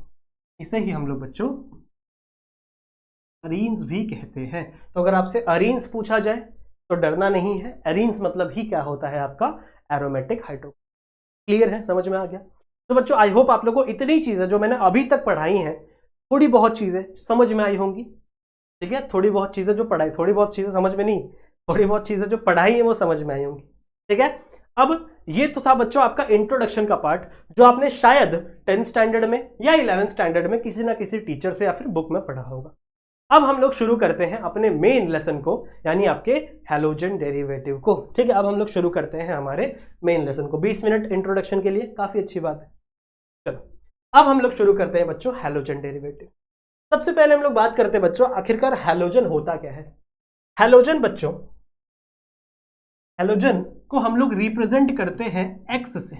इसे ही हम लोग बच्चों अरीन्स भी कहते हैं। तो अगर आपसे अरीन्स पूछा जाए तो डरना नहीं है, अरीन्स मतलब ही क्या होता है आपका, एरोमेटिक हाइड्रोकार्बन। क्लियर है? समझ में आ गया? तो बच्चों आई होप आप लोगों को इतनी चीजें जो मैंने अभी तक पढ़ाई हैं, थोड़ी बहुत चीजें समझ में आई होंगी, ठीक है। थोड़ी बहुत चीजें जो पढ़ाई, थोड़ी बहुत चीजें समझ में नहीं, थोड़ी बहुत चीजें जो पढ़ाई है वो समझ में आई होंगी, ठीक है। अब ये तो था बच्चों आपका इंट्रोडक्शन का पार्ट, जो आपने शायद 10th स्टैंडर्ड में या 11th स्टैंडर्ड में किसी ना किसी टीचर से या फिर बुक में पढ़ा होगा। अब हम लोग शुरू करते हैं अपने मेन लेसन को, यानी आपके हैलोजन डेरिवेटिव को, ठीक है। अब हम लोग शुरू करते हैं हमारे मेन लेसन को। 20 मिनट इंट्रोडक्शन के लिए काफी अच्छी बात है। चलो अब हम लोग शुरू करते हैं बच्चों हैलोजन डेरिवेटिव। सबसे पहले हम लोग बात करते हैं बच्चों आखिरकार हैलोजन होता क्या है। हैलोजन बच्चों, हैलोजन को हम लोग रिप्रेजेंट करते हैं एक्स से,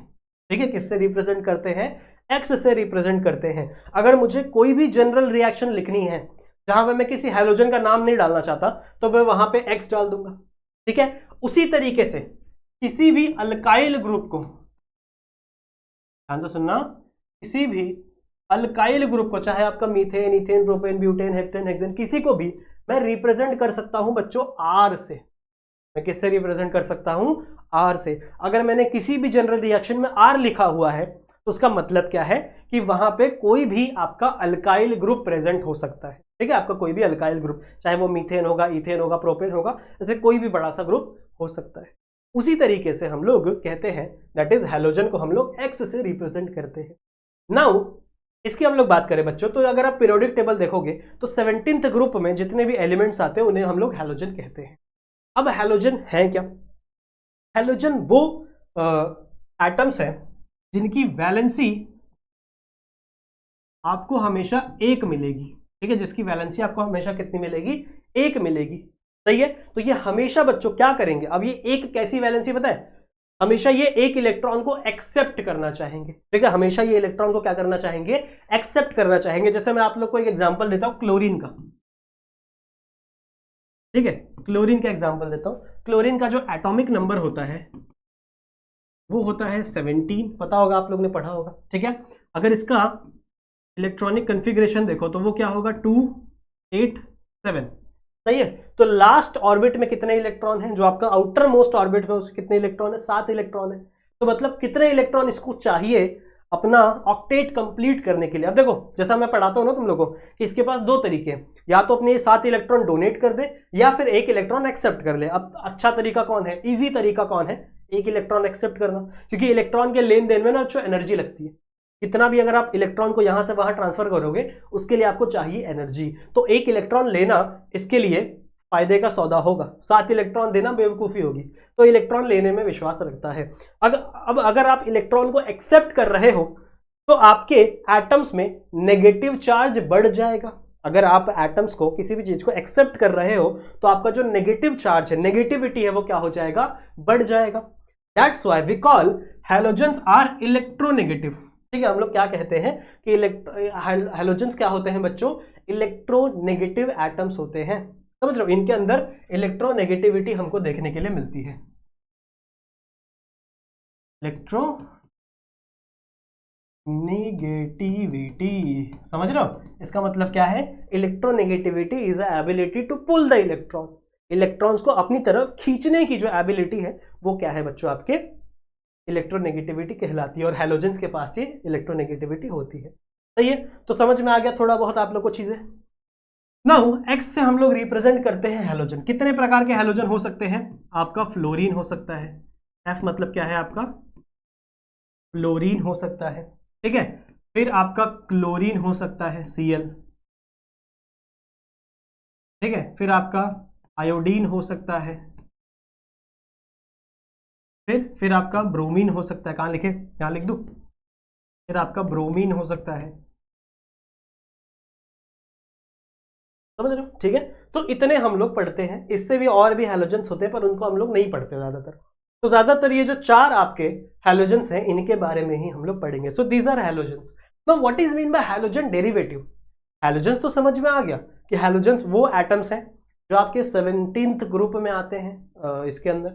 ठीक है। किससे रिप्रेजेंट करते हैं? एक्स से रिप्रेजेंट करते हैं। अगर मुझे कोई भी जनरल रिएक्शन लिखनी है जहां पे मैं किसी हैलोजन का नाम नहीं डालना चाहता तो मैं वहां पे एक्स डाल दूंगा, ठीक है। उसी तरीके से किसी भी अल्काइल ग्रुप को, ध्यान से सुनना, किसी भी अल्काइल ग्रुप को, चाहे आपका methane, ethane, propane, butane, heptane, hexane, किसी को भी मैं रिप्रेजेंट कर सकता हूं बच्चों आर से। मैं किससे रिप्रेजेंट कर सकता हूं? आर से। अगर मैंने किसी भी जनरल रिएक्शन में आर लिखा हुआ है तो उसका मतलब क्या है कि वहां पे कोई भी आपका अल्काइल ग्रुप प्रेजेंट हो सकता है, ठीक है। आपका कोई भी अल्काइल ग्रुप, चाहे वो मीथेन होगा, इथेन होगा, प्रोपेन होगा, ऐसे कोई भी बड़ा सा ग्रुप हो सकता है। उसी तरीके से हम लोग कहते हैं दैट इज हैलोजन को हम लोग एक्स से रिप्रेजेंट करते हैं। नाउ इसकी हम लोग बात करें बच्चों, तो अगर आप पीरियोडिक टेबल देखोगे तो 17th ग्रुप में जितने भी एलिमेंट्स आते हैं उन्हें हम लोग हैलोजन कहते हैं। अब हैलोजन है क्या? हैलोजन वो एटम्स हैं जिनकी वैलेंसी आपको हमेशा 1 मिलेगी, ठीक है। जिसकी वैलेंसी आपको हमेशा कितनी मिलेगी? 1 मिलेगी। सही है? तो ये हमेशा बच्चों क्या करेंगे? अब ये एक कैसी वैलेंसी पता है? हमेशा ये एक इलेक्ट्रॉन को एक्सेप्ट करना चाहेंगे, ठीक है। हमेशा ये इलेक्ट्रॉन को क्या करना चाहेंगे? एक्सेप्ट करना चाहेंगे। जैसे मैं आप लोग को एक एग्जांपल देता हूं क्लोरीन का, ठीक है। क्लोरीन का एग्जांपल देता हूं। क्लोरीन का जो एटॉमिक नंबर होता है वो होता है 17, पता होगा, आप लोग ने पढ़ा होगा, ठीक है। अगर इसका इलेक्ट्रॉनिक कॉन्फ़िगरेशन देखो तो वो क्या होगा? 2 8 7। सही है? तो लास्ट ऑर्बिट में कितने इलेक्ट्रॉन हैं? जो आपका आउटर मोस्ट ऑर्बिट में उसके कितने इलेक्ट्रॉन है? 7 इलेक्ट्रॉन है। तो मतलब कितने इलेक्ट्रॉन इसको चाहिए अपना ऑक्टेट कंप्लीट करने के लिए? अब देखो जैसा मैं पढ़ाता हूं ना तुम लोगों को कि इसके पास 2 तरीके हैं, या तो अपने 7 इलेक्ट्रॉन डोनेट कर दे या फिर 1 इलेक्ट्रॉन एक्सेप्ट कर ले। अब अच्छा तरीका कौन है? इजी तरीका कौन है? 1 इलेक्ट्रॉन एक्सेप्ट करना, क्योंकि इलेक्ट्रॉन के लेन देन में ना जो एनर्जी लगती है, कितना भी अगर आप इलेक्ट्रॉन को यहां से वहां ट्रांसफर करोगे उसके लिए आपको चाहिए एनर्जी। तो 1 इलेक्ट्रॉन लेना इसके लिए फायदे का सौदा होगा, 7 इलेक्ट्रॉन देना बेवकूफी होगी। तो इलेक्ट्रॉन लेने में विश्वास रखता है। अब अगर आप इलेक्ट्रॉन को एक्सेप्ट कर रहे हो तो आपके एटम्स में नेगेटिव चार्ज बढ़ जाएगा। अगर आप एटम्स को, किसी भी चीज को एक्सेप्ट कर रहे हो तो आपका जो नेगेटिव चार्ज है, नेगेटिविटी है, वो क्या हो जाएगा, बढ़ जाएगा। That's why we call halogens are electronegative. ठीक है, हम लोग क्या कहते हैं कि हैलोजेंस क्या होते हैं बच्चों, इलेक्ट्रोनेगेटिव एटम्स होते हैं। समझ रहे हो, इनके अंदर इलेक्ट्रोनेगेटिविटी हमको देखने के लिए मिलती है। इलेक्ट्रोनेगेटिविटी, समझ रहे हो, इसका मतलब क्या है, electronegativity is a ability to pull the electron. Electrons को अपनी तरफ खींचने की जो एबिलिटी है वो क्या है बच्चों, आपके इलेक्ट्रोनेगेटिविटी कहलाती है। और हैलोजेंस के पास ये इलेक्ट्रोनेगेटिविटी होती है। सही है, तो समझ में आ गया थोड़ा बहुत आप लोग को चीजें। नाउ एक्स से हम लोग रिप्रेजेंट करते हैं हैलोजन। कितने प्रकार के हैलोजन हो सकते हैं, आपका फ्लोरीन हो सकता है, एफ मतलब क्या है आपका, फ्लोरीन हो सकता है। ठीक है, फिर आपका क्लोरीन हो सकता है, Cl। ठीक है, फिर आपका आयोडीन हो सकता है, फिर आपका ब्रोमीन हो सकता है। कहां लिखे, यहां लिख दूं, फिर आपका ब्रोमीन हो सकता है। समझ रहे हो, ठीक है। तो इतने हम लोग पढ़ते हैं, इससे भी और भी हैलोजेंस होते हैं पर उनको हम लोग नहीं पढ़ते ज्यादातर। तो ज्यादातर ये जो चार आपके हैलोजेंस हैं इनके बारे में ही हम लोग पढ़ेंगे। So these are halogens. Now what is mean by halogen derivative. Halogens तो समझ में आ गया कि हैलोजेंस वो एटम्स हैं जो आपके 17th ग्रुप में आते हैं, इसके अंदर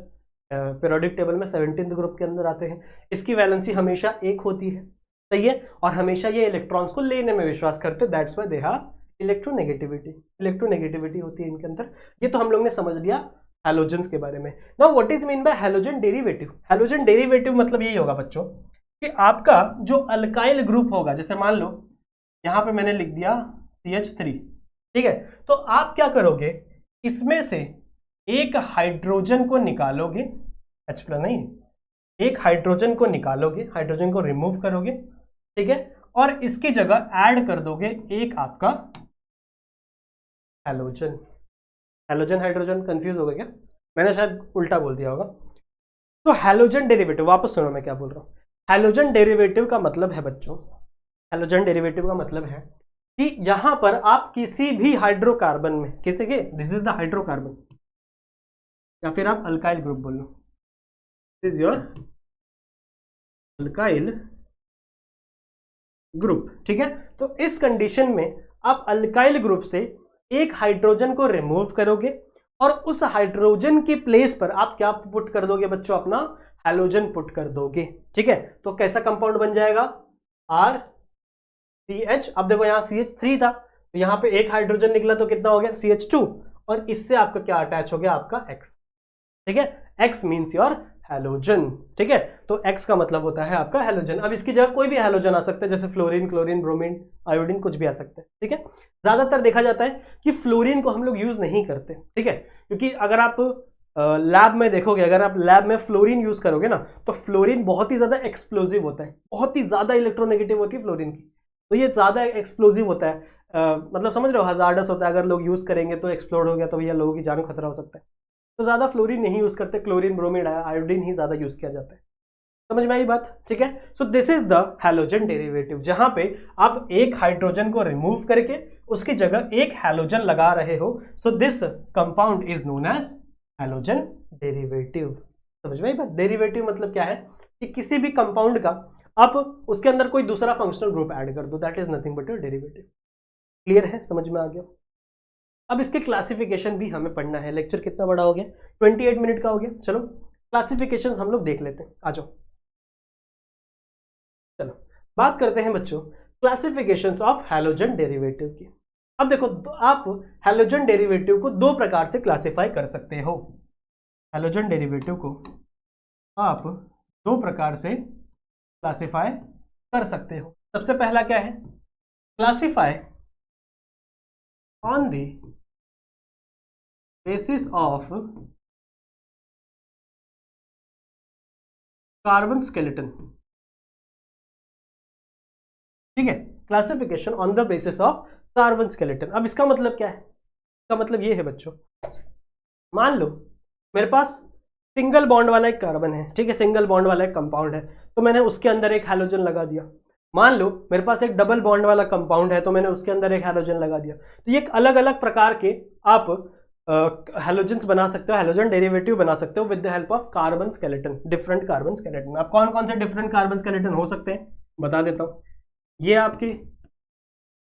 पीरियोडिक टेबल में 17th ग्रुप के अंदर आते हैं। इसकी वैलेंसी हमेशा एक होती है, सही है, और हमेशा ये इलेक्ट्रॉन्स को लेने में विश्वास करते हैं। That's why they have electronegativity होती है इनके अंदर। ये तो हम लोग ने समझ लिया हैलोजेंस के बारे में। Now what is mean by halogen derivative. Halogen derivative मतलब यही होगा बच्चों कि आपका जो अल्काइल ग्रुप होगा, जैसे मान लो यहां पे मैंने लिख दिया CH3, ठीक है, तो आप क्या करोगे, इसमें से एक हाइड्रोजन को निकालोगे, H प्लस नहीं, एक हाइड्रोजन को निकालोगे, हाइड्रोजन को रिमूव करोगे, ठीक है, और इसकी जगह ऐड कर दोगे एक आपका हैलोजन। हैलोजन हाइड्रोजन कंफ्यूज हो गया क्या, मैंने शायद उल्टा बोल दिया होगा। तो हैलोजन डेरिवेटिव, वापस सुनो मैं क्या बोल रहा हूं। हैलोजन डेरिवेटिव का मतलब है बच्चों, हैलोजन डेरिवेटिव का मतलब है कि यहां पर आप किसी भी हाइड्रोकार्बन में, किसी के, दिस इज द हाइड्रोकार्बन, या फिर आप अल्काइल ग्रुप बोल लो, this is your alkyl group, ठीक है। तो इस कंडीशन में आप अल्काइल ग्रुप से एक हाइड्रोजन को रिमूव करोगे और उस हाइड्रोजन की प्लेस पर आप क्या पुट कर दोगे बच्चों, अपना हैलोजन पुट कर दोगे, ठीक है। तो कैसा कंपाउंड बन जाएगा, RCH। अब देखो यहां CH3 था तो यहां पे एक हाइड्रोजन निकला तो कितना हो गया, CH2, और इससे आपका क्या अटैच हो गया, आपका X, ठीक है। X मीन्स योर हैलोजन, ठीक है। तो X का मतलब होता है आपका हैलोजन। अब इसकी जगह कोई भी हैलोजन आ सकता है, जैसे फ्लोरीन, क्लोरीन, ब्रोमीन, आयोडीन, कुछ भी आ सकता है, ठीक है। ज्यादातर देखा जाता है कि फ्लोरीन को हम लोग यूज नहीं करते, ठीक है, क्योंकि अगर आप लैब में देखोगे, अगर आप लैब में फ्लोरीन यूज करोगे ना, तो फ्लोरीन बहुत ही ज्यादा एक्सप्लोजिव होता है, बहुत ही ज्यादा इलेक्ट्रोनेगेटिव होती है फ्लोरीन की, तो ये ज्यादा एक्सप्लोजिव होता है, मतलब समझ रहे हो, हजार्डस होता है। अगर लोग यूज करेंगे तो एक्सप्लोड हो गया तो भैया लोगों की जान को खतरा हो सकता है। तो ज्यादा फ्लोरीन नहीं यूज करते, क्लोरीन, ब्रोमीन, आयोडीन ही ज्यादा यूज किया जाता है। समझ में आई बात, ठीक है। So this is the halogen derivative, जहां पे आप एक हाइड्रोजन को रिमूव करके उसकी जगह एक हैलोजन लगा रहे हो। So this compound is known as halogen derivative. समझ में आई बात। डेरिवेटिव मतलब क्या है कि किसी भी कंपाउंड का आप उसके अंदर कोई दूसरा फंक्शनल ग्रुप ऐड कर दो, that is nothing but your derivative. Clear है, समझ में आ गया। अब इसके क्लासिफिकेशन भी हमें पढ़ना है। लेक्चर कितना बड़ा हो गया, 28 मिनट का हो गया। चलो क्लासिफिकेशन हम लोग देख लेते हैं, आ जाओ। चलो बात करते हैं बच्चों क्लासिफिकेशंस ऑफ हैलोजन डेरिवेटिव की। अब देखो आप हैलोजन डेरिवेटिव को दो प्रकार से क्लासिफाई कर सकते हो। हैलोजन डेरिवेटिव को आप दो प्रकार से क्लासिफाई कर सकते हो। सबसे पहला क्या है, classify on the basis of carbon skeleton, ठीक है। Classification on the basis of carbon skeleton. अब इसका मतलब क्या है, इसका मतलब ये है बच्चों, मान लो मेरे पास सिंगल बॉन्ड वाला एक कार्बन है, ठीक है, सिंगल बॉन्ड वाला एक कंपाउंड है, तो मैंने उसके अंदर एक हैलोजन लगा दिया। मान लो मेरे पास एक डबल बॉन्ड वाला कंपाउंड है तो मैंने उसके अंदर एक हैलोजन लगा दिया, तो ये अलग अलग प्रकार के आप हैलोजेंस बना सकते हो, हैलोजन डेरिवेटिव बना सकते हो with the help of carbon skeleton, different carbon skeleton. अब कौन कौन से डिफरेंट कार्बन स्केलेटन हो सकते हैं बता देता हूं। ये आपके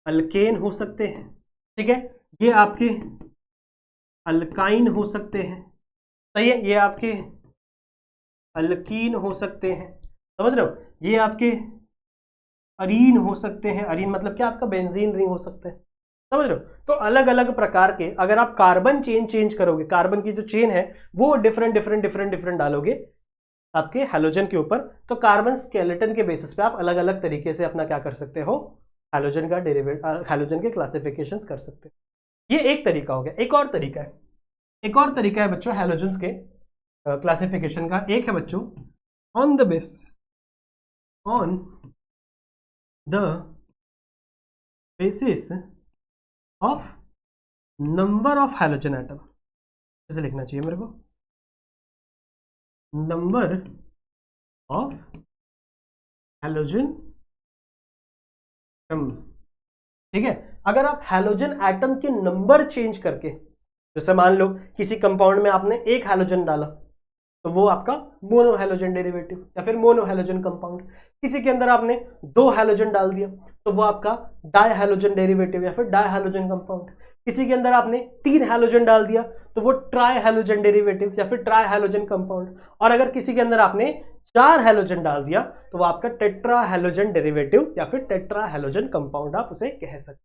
अल्केन हो सकते हैं, ठीक है, ये आपके अल्काइन हो सकते हैं, सही है, ये आपके अल्कीन हो सकते हैं, समझ रहे हो, ये आपके अरीन हो सकते हैं, अरीन मतलब क्या आपका बेंजीन रिंग हो सकते हैं, समझ रहे हो। तो अलग अलग प्रकार के अगर आप कार्बन चेंज करोगे, कार्बन की जो चेन है वो डिफरेंट डालोगे आपके हैलोजन के ऊपर, तो कार्बन स्केलेटन के बेसिस पे आप अलग अलग तरीके से अपना क्या कर सकते हो, हैलोजन का डेरिवेटिव, हैलोजन के क्लासिफिकेशंस कर सकते हो। ये एक तरीका हो गया। एक और तरीका है बच्चों हैलोजन्स के क्लासिफिकेशन का। एक है बच्चों on the basis of number of halogen atom, ऐसे लिखना चाहिए मेरे को, नंबर ऑफ हैलोजन एटम, ठीक है। अगर आप हैलोजन एटम के नंबर चेंज करके, जैसे मान लो किसी कंपाउंड में आपने एक हैलोजन डाला तो वो आपका मोनो हैलोजन डेरिवेटिव या फिर मोनो हैलोजन कंपाउंड, किसी के अंदर आपने दो हैलोजन डाल दिया तो वो आपका डाई हैलोजन डेरिवेटिव या फिर डाई हैलोजन कंपाउंड, किसी के अंदर आपने तीन हैलोजन डाल दिया तो वो ट्राई हैलोजन डेरिवेटिव या फिर ट्राई हैलोजन कंपाउंड, और अगर किसी के अंदर आपने चार हैलोजन डाल दिया तो वो आपका टेट्रा हैलोजन डेरिवेटिव या फिर टेट्रा हैलोजन कंपाउंड आप उसे कह सकते हैं,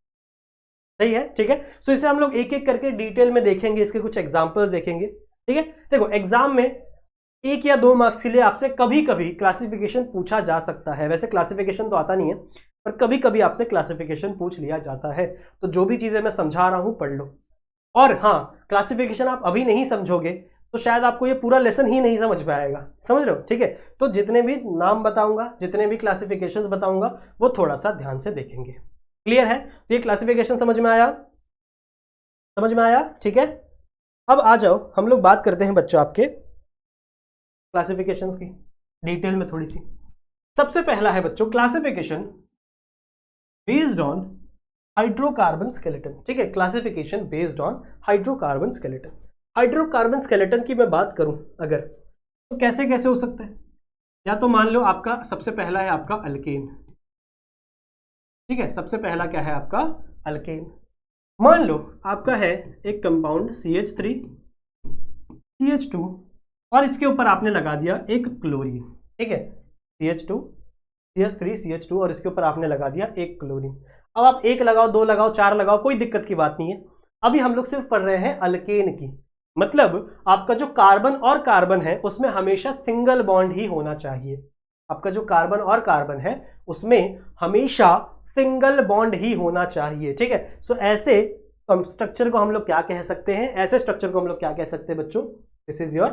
सही है, ठीक है। सो इसे हम लोग एक एक करके डिटेल में देखेंगे, इसके कुछ एग्जांपल्स देखेंगे, ठीक है। देखो एग्जाम में 1 या 2 मार्क्स के लिए आपसे कभी कभी क्लासिफिकेशन पूछा जा सकता है, वैसे क्लासिफिकेशन तो आता नहीं है पर कभी कभी आपसे क्लासिफिकेशन पूछ लिया जाता है, तो जो भी चीजें मैं समझा रहा हूं पढ़ लो। और हाँ, क्लासिफिकेशन आप अभी नहीं समझोगे तो शायद आपको ये पूरा लेसन ही नहीं समझ में आएगा, समझ रहे हो, ठीक है। तो जितने भी नाम बताऊंगा, जितने भी क्लासिफिकेशंस बताऊंगा वो थोड़ा सा ध्यान से देखेंगे, क्लियर है। तो ये क्लासिफिकेशन समझ में आया, ठीक है। अब आ जाओ हम लोग बात करते हैं बच्चों आपके क्लासिफिकेशंस की डिटेल में थोड़ी सी। सबसे पहला है बच्चों classification based on hydrocarbon skeleton, ठीक है, classification based on hydrocarbon skeleton. Hydrocarbon skeleton की मैं बात करूं अगर, तो कैसे कैसे हो सकता है, या तो मान लो आपका सबसे पहला है आपका अल्केन, ठीक है, सबसे पहला क्या है आपका अल्केन। मान लो आपका है एक कंपाउंड CH3 CH2 और इसके ऊपर आपने लगा दिया एक क्लोरीन, ठीक है, CH2 CH3 CH2 और इसके ऊपर आपने लगा दिया एक क्लोरीन। अब आप एक लगाओ, दो लगाओ, चार लगाओ, कोई दिक्कत की बात नहीं है। अभी हम लोग सिर्फ पढ़ रहे हैं अल्केन की, मतलब आपका जो कार्बन और कार्बन है उसमें हमेशा सिंगल बॉन्ड ही होना चाहिए, आपका जो कार्बन और कार्बन है उसमें हमेशा सिंगल बॉन्ड ही होना चाहिए, ठीक है। सो ऐसे स्ट्रक्चर को हम लोग क्या कह सकते हैं, ऐसे स्ट्रक्चर को हम लोग क्या कह सकते हैं बच्चों, दिस इज योर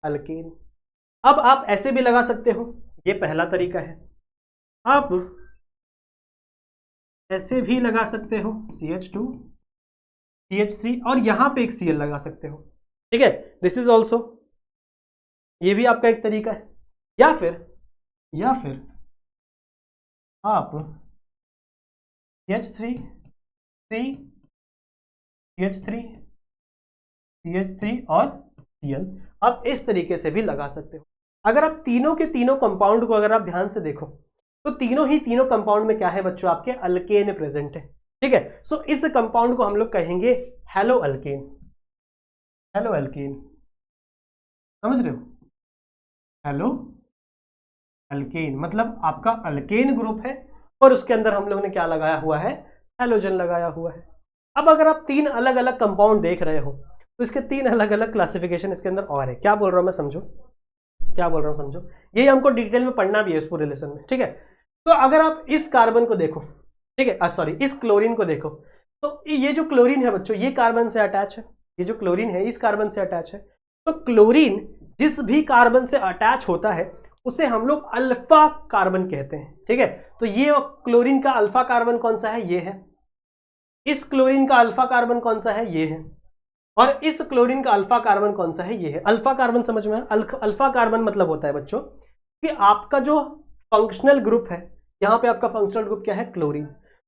अल्केन। अब आप ऐसे भी लगा सकते हो, ये पहला तरीका है। आप ऐसे भी लगा सकते हो CH2 CH3 और यहां पे एक Cl लगा सकते हो, ठीक है, दिस इज ऑल्सो, ये भी आपका एक तरीका है। या फिर आप CH3 C CH3 CH3 और Cl आप इस तरीके से भी लगा सकते हो। अगर आप तीनों के तीनों कंपाउंड को अगर आप ध्यान से देखो तो तीनों कंपाउंड में क्या है बच्चों, आपके अल्केन प्रेजेंट है, ठीक है। सो इस कंपाउंड को हम लोग कहेंगे हेलो अल्केन, समझ रहे हो, हेलो अल्केन मतलब आपका अल्केन ग्रुप है और उसके अंदर हम लोग ने क्या लगाया हुआ है, हैलोजन लगाया हुआ है। अब अगर आप तीन अलग अलग कंपाउंड देख रहे हो तो इसके तीन अलग अलग क्लासिफिकेशन इसके अंदर और है। क्या बोल रहा हूं मैं, समझो क्या बोल रहा हूं, समझो, यही हमको डिटेल में पढ़ना भी है इस पूरे लेसन में, ठीक है। तो अगर आप इस कार्बन को देखो, ठीक है, सॉरी इस क्लोरीन को देखो, तो ये जो क्लोरीन है बच्चों ये कार्बन से अटैच है, ये जो क्लोरीन है इस कार्बन से अटैच है। तो क्लोरीन जिस भी कार्बन से अटैच होता है उसे हम लोग अल्फा कार्बन कहते हैं, ठीक है। तो ये क्लोरीन का अल्फा कार्बन कौन सा है, ये है। इस क्लोरीन का अल्फा कार्बन कौन सा है, ये है। और इस क्लोरीन का अल्फा कार्बन कौन सा है, ये है। अल्फा कार्बन समझ में, अल्फा कार्बन मतलब होता है बच्चों कि आपका जो फंक्शनल ग्रुप है यहाँ पे आपका फंक्शनल ग्रुप क्या है, क्लोरीन।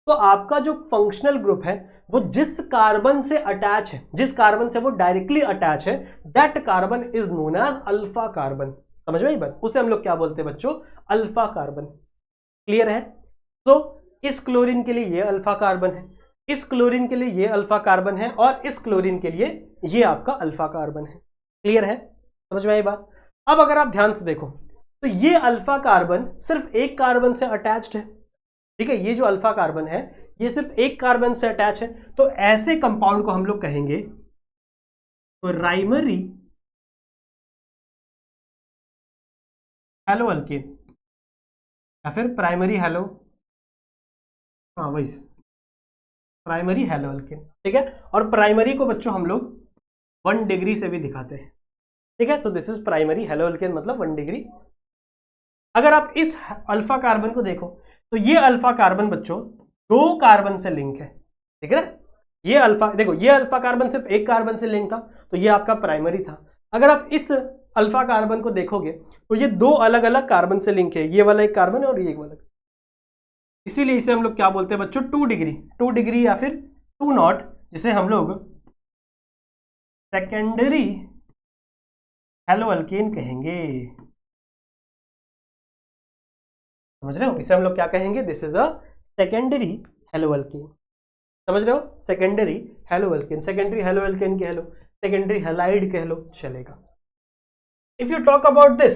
तो आपका जो फंक्शनल ग्रुप है वो जिस कार्बन से अटैच है, जिस कार्बन से वो डायरेक्टली अटैच है, that carbon is known as alpha carbon. समझ में आई बात, उसे हम लोग क्या बोलते हैं बच्चों, अल्फा कार्बन। क्लियर है। तो इस क्लोरीन के लिए ये अल्फा कार्बन है, इस क्लोरीन के लिए ये अल्फा कार्बन है, और इस क्लोरीन के लिए ये आपका अल्फा कार्बन है। क्लियर है, समझ में आई बात। अब अगर आप ध्यान से देखो तो ये अल्फा कार्बन सिर्फ एक कार्बन से अटैच्ड है, ठीक है, ये जो अल्फा कार्बन है ये सिर्फ एक कार्बन से अटैच है। तो ऐसे कंपाउंड को हम लोग कहेंगे प्राइमरी हेलो अल्केन, या फिर प्राइमरी हेलो, हाँ वही प्राइमरी हेलो अल्केन, ठीक है। और प्राइमरी को बच्चों हम लोग 1 डिग्री से भी दिखाते हैं, ठीक है। तो this is primary hello alkane, मतलब 1 डिग्री। अगर आप इस अल्फा कार्बन को देखो तो ये अल्फा कार्बन बच्चों 2 कार्बन से लिंक है, ठीक है ना। ये अल्फा, देखो ये अल्फा कार्बन सिर्फ एक कार्बन से लिंक था, तो ये आपका प्राइमरी था। अगर आप इस अल्फा कार्बन को देखोगे तो ये 2 अलग अलग कार्बन से लिंक है, ये वाला एक कार्बन है और ये वाला, इसीलिए इसे हम लोग क्या बोलते हैं बच्चों, 2 डिग्री या फिर 2 नॉट, जिसे हम लोग सेकेंडरी हेलो अल्केन कहेंगे। समझ रहे हो, इसे हम लोग क्या कहेंगे, this is a secondary hello alkane. समझ रहे हो, secondary hello alkane, secondary hello alkane कह लो, सेकेंडरी हैलाइड कह लो, चलेगा। If you talk about this,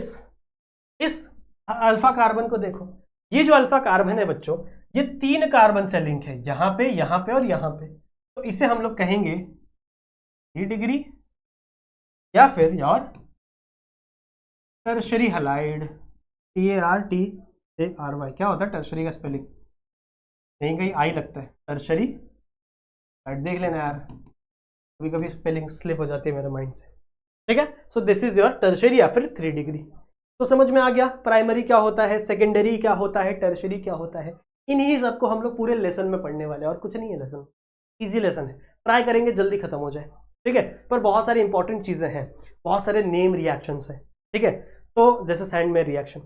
इस अल्फा कार्बन को देखो, ये जो अल्फा कार्बन है बच्चों ये 3 कार्बन से लिंक है, यहां पे, यहां पे और यहां पे। तो इसे हम लोग कहेंगे 3 डिग्री या फिर यार टर्शरी हैलाइड, TARTARY। क्या होता है टर्शरी का स्पेलिंग, कहीं कहीं आई लगता है, टर्शरी, देख लेना यार, कभी कभी स्पेलिंग स्लिप हो जाती है मेरे माइंड से, ठीक है। So this is your tertiary या फिर 3 डिग्री। तो समझ में आ गया प्राइमरी क्या होता है, सेकेंडरी क्या होता है, टर्शरी क्या होता है। इन्हीं सबको हम लोग पूरे लेसन में पढ़ने वाले हैं, और कुछ नहीं है, लेसन इजी लेसन है, ट्राई करेंगे जल्दी खत्म हो जाए, ठीक है। पर बहुत सारी इंपॉर्टेंट चीजें हैं, बहुत सारे नेम रिएक्शंस हैं, ठीक है। तो जैसे सैंडमेयर रिएक्शन,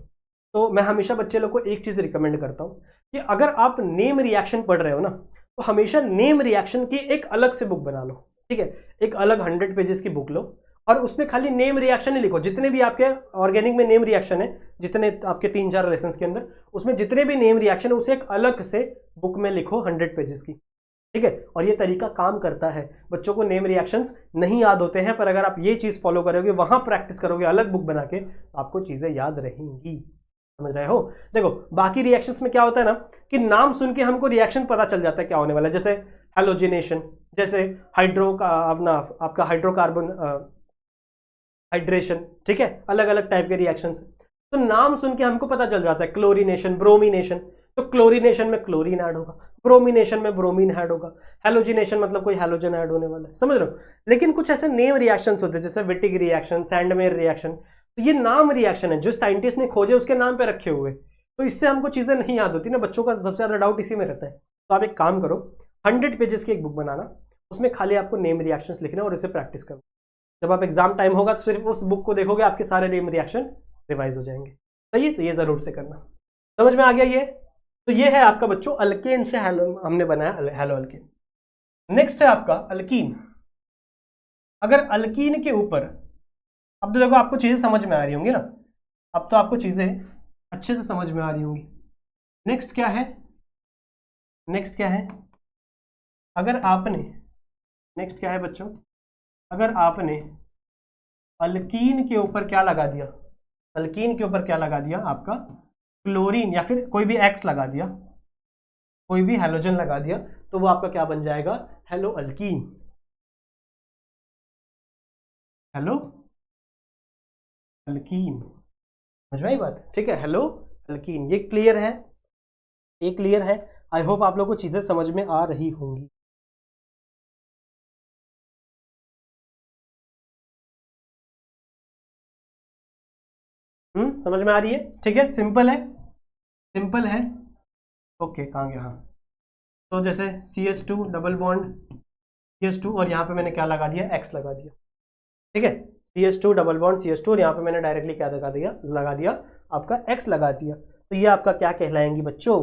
तो मैं हमेशा बच्चे लोग को एक चीज रिकमेंड करता हूँ कि अगर आप नेम रिएक्शन पढ़ रहे हो ना, तो हमेशा नेम रिएक्शन की एक अलग से बुक बना लो, ठीक है। एक अलग 100 पेजेस की बुक लो, और उसमें खाली नेम रिएक्शन ही लिखो, जितने भी आपके ऑर्गेनिक में नेम रिएक्शन है, जितने आपके 3-4 लेसन्स के अंदर, उसमें जितने भी नेम रिएक्शन है उसे एक अलग से बुक में लिखो 100 पेजेस की, ठीक है। और ये तरीका काम करता है, बच्चों को नेम रिएक्शंस नहीं याद होते हैं, पर अगर आप ये चीज फॉलो करोगे, वहां प्रैक्टिस करोगे अलग बुक बना के, तो आपको चीजें याद रहेंगी। समझ रहे हो। देखो बाकी रिएक्शंस में क्या होता है ना, कि नाम सुन के हमको रिएक्शन पता चल जाता है क्या होने वाला है, जैसे हैलोजिनेशन, जैसे हाइड्रो का अपना आपका हाइड्रोकार्बन हाइड्रेशन, ठीक है, अलग अलग टाइप के रिएक्शंस। तो नाम सुन के हमको पता चल जाता है, क्लोरीनेशन, ब्रोमिनेशन, तो क्लोरीनेशन में क्लोरीन ऐड होगा, ब्रोमिनेशन में ब्रोमीन ऐड होगा, हैलोजिनेशन मतलब कोई हैलोजन ऐड होने वाला है, समझ रहे हो। लेकिन कुछ ऐसे नेम रिएक्शंस होते हैं जैसे विटिग रिएक्शन, सैंडमेयर रिएक्शन, तो ये नाम रिएक्शन है जो साइंटिस्ट ने खोजे उसके नाम पे रखे हुए, तो इससे हमको चीजें नहीं याद होती ना, बच्चों का सबसे ज्यादा डाउट इसी में रहता है। तो आप एक काम करो, 100 पेजेस की एक बुक बनाना, उसमें खाली आपको नेम रिएक्शंस लिखना और इसे प्रैक्टिस करना। जब आप एग्जाम टाइम होगा तो सिर्फ उस बुक को देखोगे, आपके सारे नेम रिएक्शन रिवाइज हो जाएंगे। सही है, तो ये जरूर से करना। समझ में आ गया ये। तो ये है आपका बच्चों अल्केन से हमने बनाया हेलो अल्केन। नेक्स्ट है आपका अल्कीन। अगर अल्कीन के ऊपर, अब तो देखो आपको चीजें समझ में आ रही होंगी ना, अब तो आपको चीजें अच्छे से समझ में आ रही होंगी। नेक्स्ट क्या है, नेक्स्ट क्या है, अगर आपने, नेक्स्ट क्या है बच्चों, अगर आपने अल्कीन के ऊपर क्या लगा दिया, अल्कीन के ऊपर क्या लगा दिया आपका क्लोरीन, या फिर कोई भी एक्स लगा दिया, कोई भी हैलोजन लगा दिया, तो वो आपका क्या बन जाएगा, हेलो अल्कीन, हेलो अल्कीन। समझ में आई बात, ठीक है, हेलो अल्कीन। ये क्लियर है, ये क्लियर है। आई होप आप लोगों को चीजें समझ में आ रही होंगी। समझ में आ रही है, ठीक है, सिंपल है, सिंपल है। ओके कहाँ गया, हाँ। तो जैसे CH2 डबल बॉन्ड CH2, और यहाँ पे मैंने क्या लगा दिया, एक्स लगा दिया, ठीक है। CH2 डबल बॉन्ड CH2, और यहाँ पे मैंने डायरेक्टली क्या लगा दिया, आपका एक्स लगा दिया। तो तो ये आपका क्या कहलाएंगी बच्चों,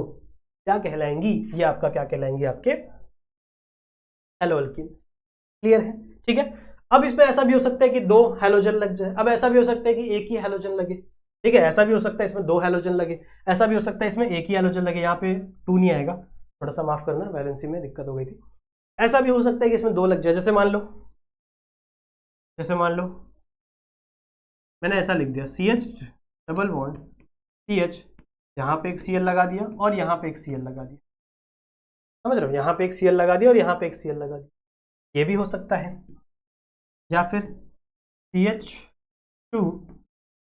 क्या कहलाएंगी, ये आपका क्या कहलाएंगी, आपके हेलो अल्कीन। क्लियर है, ठीक है। अब इसमें ऐसा भी हो सकता है कि दो हेलोजन लग जाए, अब ऐसा भी हो सकता है कि एक ही हेलोजन लगे, ठीक है। ऐसा भी हो सकता है इसमें दो हेलोजन लगे, ऐसा भी हो सकता है इसमें एक ही हेलोजन लगे, यहाँ पे 2 नहीं आएगा, थोड़ा सा माफ करना, वैलेंसी में दिक्कत हो गई थी। ऐसा भी हो सकता है कि इसमें दो लग जाए, जैसे मान लो मैंने ऐसा लिख दिया CH डबल बॉन्ड CH, यहाँ पे एक Cl लगा दिया और यहाँ पे एक Cl लगा दिया, समझ रहे हो, यहाँ पे एक Cl लगा दिया और यहाँ पे एक Cl लगा दिया, ये भी हो सकता है। या फिर CH2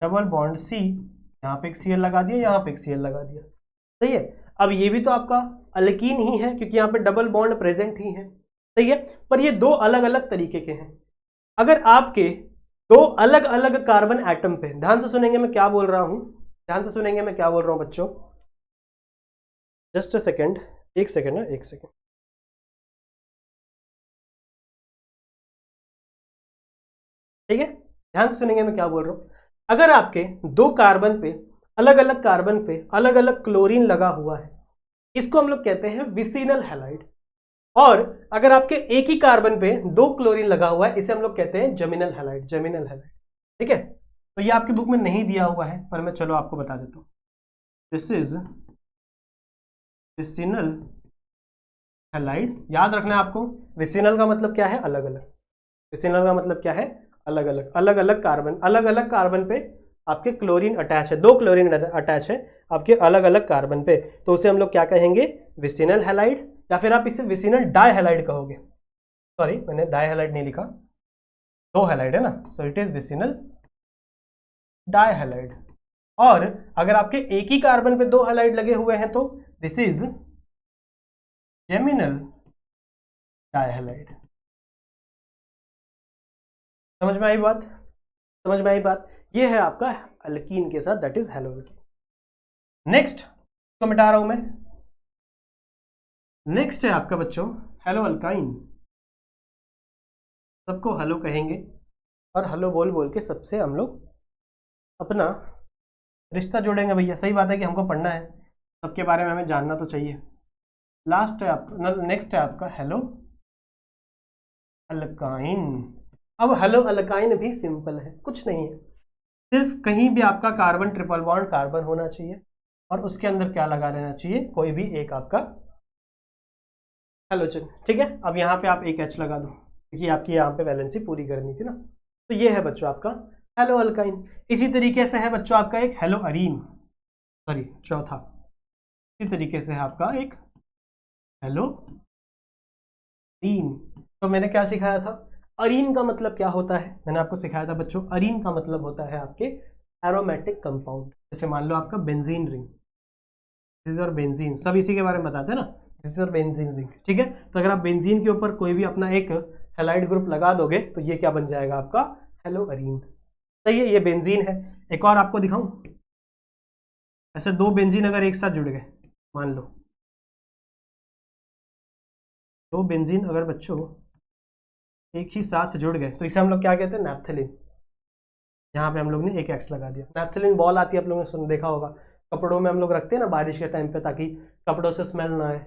डबल बॉन्ड C, यहाँ पे एक Cl लगा दिया, यहाँ पे एक Cl लगा दिया, सही है। अब ये भी तो आपका अल्कीन ही है क्योंकि यहाँ पे डबल बॉन्ड प्रेजेंट ही है, सही है। पर ये दो अलग अलग तरीके के हैं। अगर आपके दो अलग अलग कार्बन एटम पे, ध्यान से सुनेंगे मैं क्या बोल रहा हूं, ध्यान से सुनेंगे मैं क्या बोल रहा हूं बच्चों, जस्ट अ सेकेंड, एक सेकेंड ना, एक सेकेंड, ठीक है। ध्यान से सुनेंगे मैं क्या बोल रहा हूं। अगर आपके दो कार्बन पे अलग अलग कार्बन पे अलग अलग क्लोरीन लगा हुआ है, इसको हम लोग कहते हैं विसिनल हैलाइड। और अगर आपके एक ही कार्बन पे दो क्लोरीन लगा हुआ है, इसे हम लोग कहते हैं जमिनल हैलाइड, जमिनल हैलाइड, ठीक है। तो ये आपकी बुक में नहीं दिया हुआ है पर मैं चलो आपको बता देता हूं, दिस इज विसिनल हैलाइड। याद रखना है आपको, विसिनल का मतलब क्या है, अलग अलग, विसिनल का मतलब क्या है, अलग अलग, अलग अलग कार्बन, अलग अलग कार्बन पे आपके क्लोरीन अटैच है, दो क्लोरीन अटैच है आपके अलग अलग कार्बन पे, तो उसे हम लोग क्या कहेंगे, विसिनल हैलाइड, या फिर आप इसे विसिनल डाइहैलाइड कहोगे। सॉरी मैंने डाइहैलाइड नहीं लिखा, दो हैलाइड है ना, सो इट इज विसिनल डाइहैलाइड। और अगर आपके एक ही कार्बन पे दो हैलाइड लगे हुए हैं तो दिस इज जेमिनल डाइहैलाइड। समझ में आई बात, समझ में आई बात। ये है आपका अल्कीन के साथ, that is hello alkyne. Next तो मिटा रहा हूं मैं, नेक्स्ट है आपका बच्चों हेलो अल्काइन। सबको हेलो कहेंगे और हेलो बोल बोल के सबसे हम लोग अपना रिश्ता जोड़ेंगे भैया। सही बात है कि हमको पढ़ना है, सबके बारे में हमें जानना तो चाहिए। लास्ट है आपका, नेक्स्ट है आपका हेलो अल्काइन। अब हेलो अल्काइन भी सिंपल है, कुछ नहीं है, सिर्फ कहीं भी आपका कार्बन ट्रिपल बॉन्ड कार्बन होना चाहिए और उसके अंदर क्या लगा देना चाहिए, कोई भी एक आपका हेलोजन, ठीक है। अब यहाँ पे आप एक H लगा दो क्योंकि आपकी यहाँ पे वैलेंसी पूरी करनी थी ना। तो ये है बच्चों आपका हेलो अल्काइन। इसी तरीके से है बच्चों आपका एक हेलो अरीन, सॉरी चौथा, इसी तरीके से है आपका एक हेलो अरीन। तो मैंने क्या सिखाया था, अरीन का मतलब क्या होता है, मैंने आपको सिखाया था बच्चों, अरीन का मतलब होता है आपके एरोमेटिक कंपाउंड। जैसे मान लो आपका बेंजीन रिंग और बेंजीन, सब इसी के बारे में बताते हैं ना, दिस और बेंजीन रिंग, ठीक है। तो अगर आप बेंजीन के ऊपर कोई भी अपना एक हैलाइड ग्रुप लगा दोगे तो ये क्या बन जाएगा आपका हेलो अरीन, सही है। ये बेंजीन है। एक और आपको दिखाऊं, ऐसे दो बेंजीन अगर एक साथ जुड़ गए, मान लो दो बेंजीन अगर बच्चों एक ही साथ जुड़ गए तो इसे हम लोग क्या कहते हैं, नैप्थेलिन। यहाँ पे हम लोग ने एक एक्स लगा दिया। नैप्थेलिन बॉल आती है, आप लोगों ने सुन देखा होगा, कपड़ों में हम लोग रखते हैं ना बारिश के टाइम पे ताकि कपड़ों से स्मेल ना आए,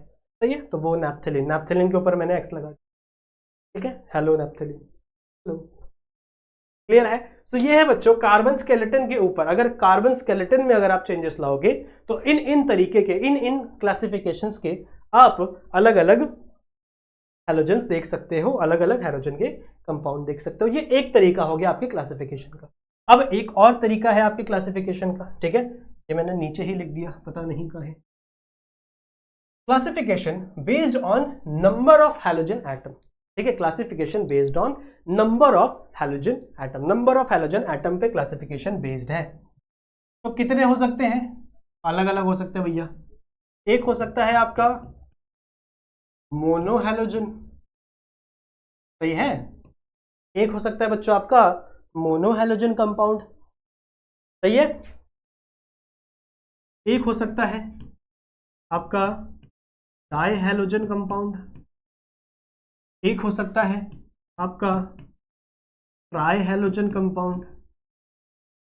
सही है। तो वो नैप्थेलिन, नैप्थेलिन के ऊपर मैंने एक्स लगा दिया, ठीक है, हेलो नैप्थेलिन, हेलो, क्लियर है। सो ये है बच्चों कार्बन स्केलेटन के ऊपर, अगर कार्बन स्केलेटन में अगर आप चेंजेस लाओगे तो इन इन तरीके के, इन इन क्लासिफिकेशंस के आप अलग अलग हैलोजेंस देख सकते हो, अलग अलग हैलोजन के कंपाउंड देख सकते हो। ये एक तरीका हो गया आपके क्लासिफिकेशन का। अब एक और तरीका है आपके क्लासिफिकेशन का, ठीक है, ये मैंने नीचे ही लिख दिया, पता नहीं कहाँ है। Classification based on number of halogen atom, ठीक है, classification based on number of halogen atom, number of halogen atom पे क्लासिफिकेशन बेस्ड है। तो कितने हो सकते हैं, अलग अलग हो सकते हैं भैया। एक हो सकता है आपका मोनो हैलोजन, सही है। एक हो सकता है बच्चों आपका मोनो हैलोजन कंपाउंड, सही है। एक हो सकता है आपका डाई हैलोजन कंपाउंड, एक हो सकता है आपका ट्राई हैलोजन कंपाउंड,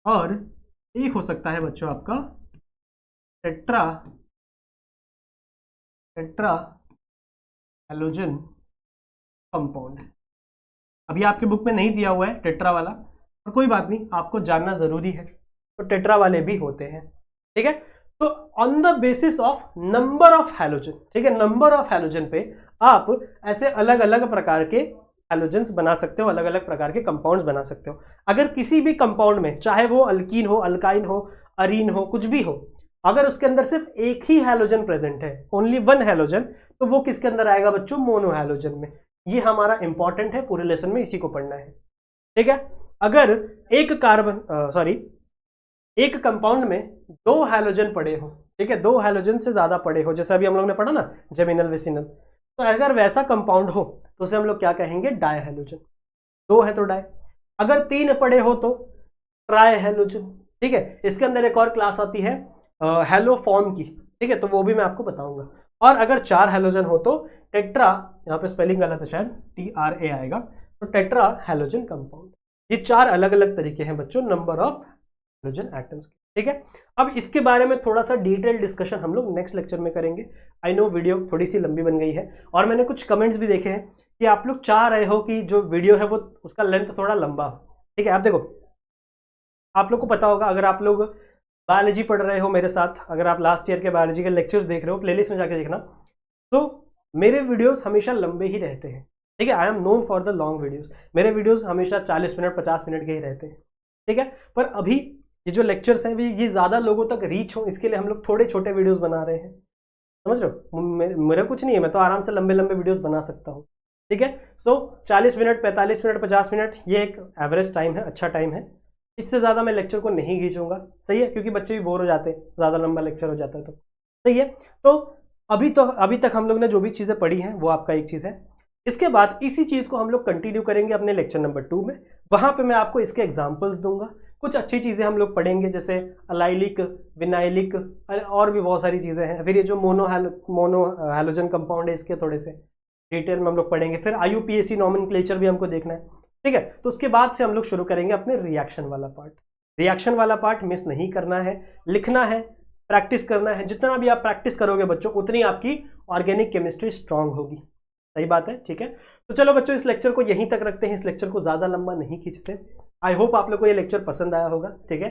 और एक हो सकता है बच्चों आपका टेट्रा हैलोजन कंपाउंड। अभी आपके बुक में नहीं दिया हुआ है टेट्रा वाला, और कोई बात नहीं, आपको जानना जरूरी है। तो टेट्रा वाले भी होते हैं, ठीक है। तो on the basis of number of halogen, ठीक है, नंबर ऑफ हैलोजन पे आप ऐसे अलग अलग प्रकार के हैलोजन्स बना सकते हो, अलग अलग प्रकार के कंपाउंड्स बना सकते हो। अगर किसी भी कंपाउंड में, चाहे वो अल्कीन हो, अल्काइन हो, अरीन हो, कुछ भी हो, अगर उसके अंदर सिर्फ एक ही हैलोजन प्रेजेंट है, ओनली वन हैलोजन, तो वो किसके अंदर आएगा बच्चों? मोनो हैलोजन में। ये हमारा इंपॉर्टेंट है, पूरे लेसन में इसी को पढ़ना है, ठीक है। अगर एक कंपाउंड में दो हैलोजन पड़े हो, ठीक है, दो हैलोजन से ज्यादा पड़े हो, जैसे अभी हम लोग ने पढ़ा ना जेमिनल विसिनल, तो अगर वैसा कंपाउंड हो तो उसे हम लोग क्या कहेंगे? Di halogen. दो है तो डाई। अगर तीन पड़े हो तो ट्राई हैलोजन, ठीक है। इसके अंदर एक और क्लास आती है हैलोफॉर्म की, ठीक है, तो वो भी मैं आपको बताऊंगा। और अगर चार हैलोजन हो तो टेट्रा, यहाँ पे स्पेलिंग गलत है शायद, TRA आएगा, तो टेट्रा हैलोजन कंपाउंड। ये चार अलग अलग तरीके हैं बच्चों नंबर ऑफ हैलोजन एटम्स के, ठीक है। अब इसके बारे में थोड़ा सा डिटेल डिस्कशन हम लोग नेक्स्ट लेक्चर में करेंगे। आई नो वीडियो थोड़ी सी लंबी बन गई है, और मैंने कुछ कमेंट्स भी देखे हैं कि आप लोग चाह रहे हो कि जो वीडियो है वो उसका लेंथ थोड़ा लंबा हो, ठीक है। आप देखो, आप लोग को पता होगा, अगर आप लोग बायोलॉजी पढ़ रहे हो मेरे साथ, अगर आप लास्ट ईयर के बायोलॉजी के लेक्चर्स देख रहे हो, प्लेलिस्ट में जाके देखना, तो मेरे वीडियोस हमेशा लंबे ही रहते हैं, ठीक है। I am known for the long videos. मेरे वीडियोस हमेशा 40 मिनट 50 मिनट के ही रहते हैं, ठीक है। पर अभी ये जो लेक्चर्स हैं ये ज़्यादा लोगों तक रीच हो, इसके लिए हम लोग थोड़े छोटे वीडियोस बना रहे हैं, समझ रहे हो। मेरा कुछ नहीं है, मैं तो आराम से लंबे लंबे वीडियोस बना सकता हूँ, ठीक है। सो 40 मिनट 45 मिनट 50 मिनट ये एक एवरेज टाइम है, अच्छा टाइम है। इससे ज़्यादा मैं लेक्चर को नहीं खींचूंगा, सही है, क्योंकि बच्चे भी बोर हो जाते हैं, ज़्यादा लंबा लेक्चर हो जाता है तो, सही है। तो अभी तक हम लोग ने जो भी चीज़ें पढ़ी हैं वो आपका एक चीज़ है। इसके बाद इसी चीज़ को हम लोग कंटिन्यू करेंगे अपने लेक्चर नंबर 2 में। वहाँ पे मैं आपको इसके एग्जाम्पल्स दूंगा, कुछ अच्छी चीज़ें हम लोग पढ़ेंगे, जैसे अलाइलिक, विनाइलिक, और भी बहुत सारी चीज़ें हैं। फिर ये जो मोनो हैलोजन कंपाउंड है, इसके थोड़े से डिटेल में हम लोग पढ़ेंगे। फिर IUPAC नॉमेनक्लेचर भी हमको देखना है, ठीक है। तो उसके बाद से हम लोग शुरू करेंगे अपने रिएक्शन वाला पार्ट। रिएक्शन वाला पार्ट मिस नहीं करना है, लिखना है, प्रैक्टिस करना है। जितना भी आप प्रैक्टिस करोगे बच्चों, उतनी आपकी ऑर्गेनिक केमिस्ट्री स्ट्रांग होगी, सही बात है, ठीक है। तो चलो बच्चों, इस लेक्चर को यहीं तक रखते हैं, इस लेक्चर को ज़्यादा लंबा नहीं खींचते। आई होप आप लोग को ये लेक्चर पसंद आया होगा, ठीक है।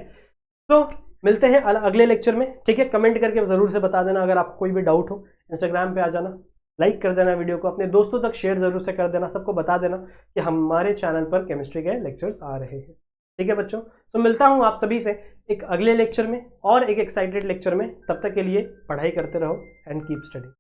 तो मिलते हैं अगले लेक्चर में, ठीक है। कमेंट करके ज़रूर से बता देना अगर आपको कोई भी डाउट हो। इंस्टाग्राम पे आ जाना, लाइक कर देना वीडियो को, अपने दोस्तों तक शेयर ज़रूर से कर देना, सबको बता देना कि हमारे चैनल पर केमिस्ट्री के लेक्चर्स आ रहे हैं, ठीक है बच्चों। तो मिलता हूँ आप सभी से एक अगले लेक्चर में और एक एक्साइटेड लेक्चर में। तब तक के लिए पढ़ाई करते रहो एंड कीप स्टडी।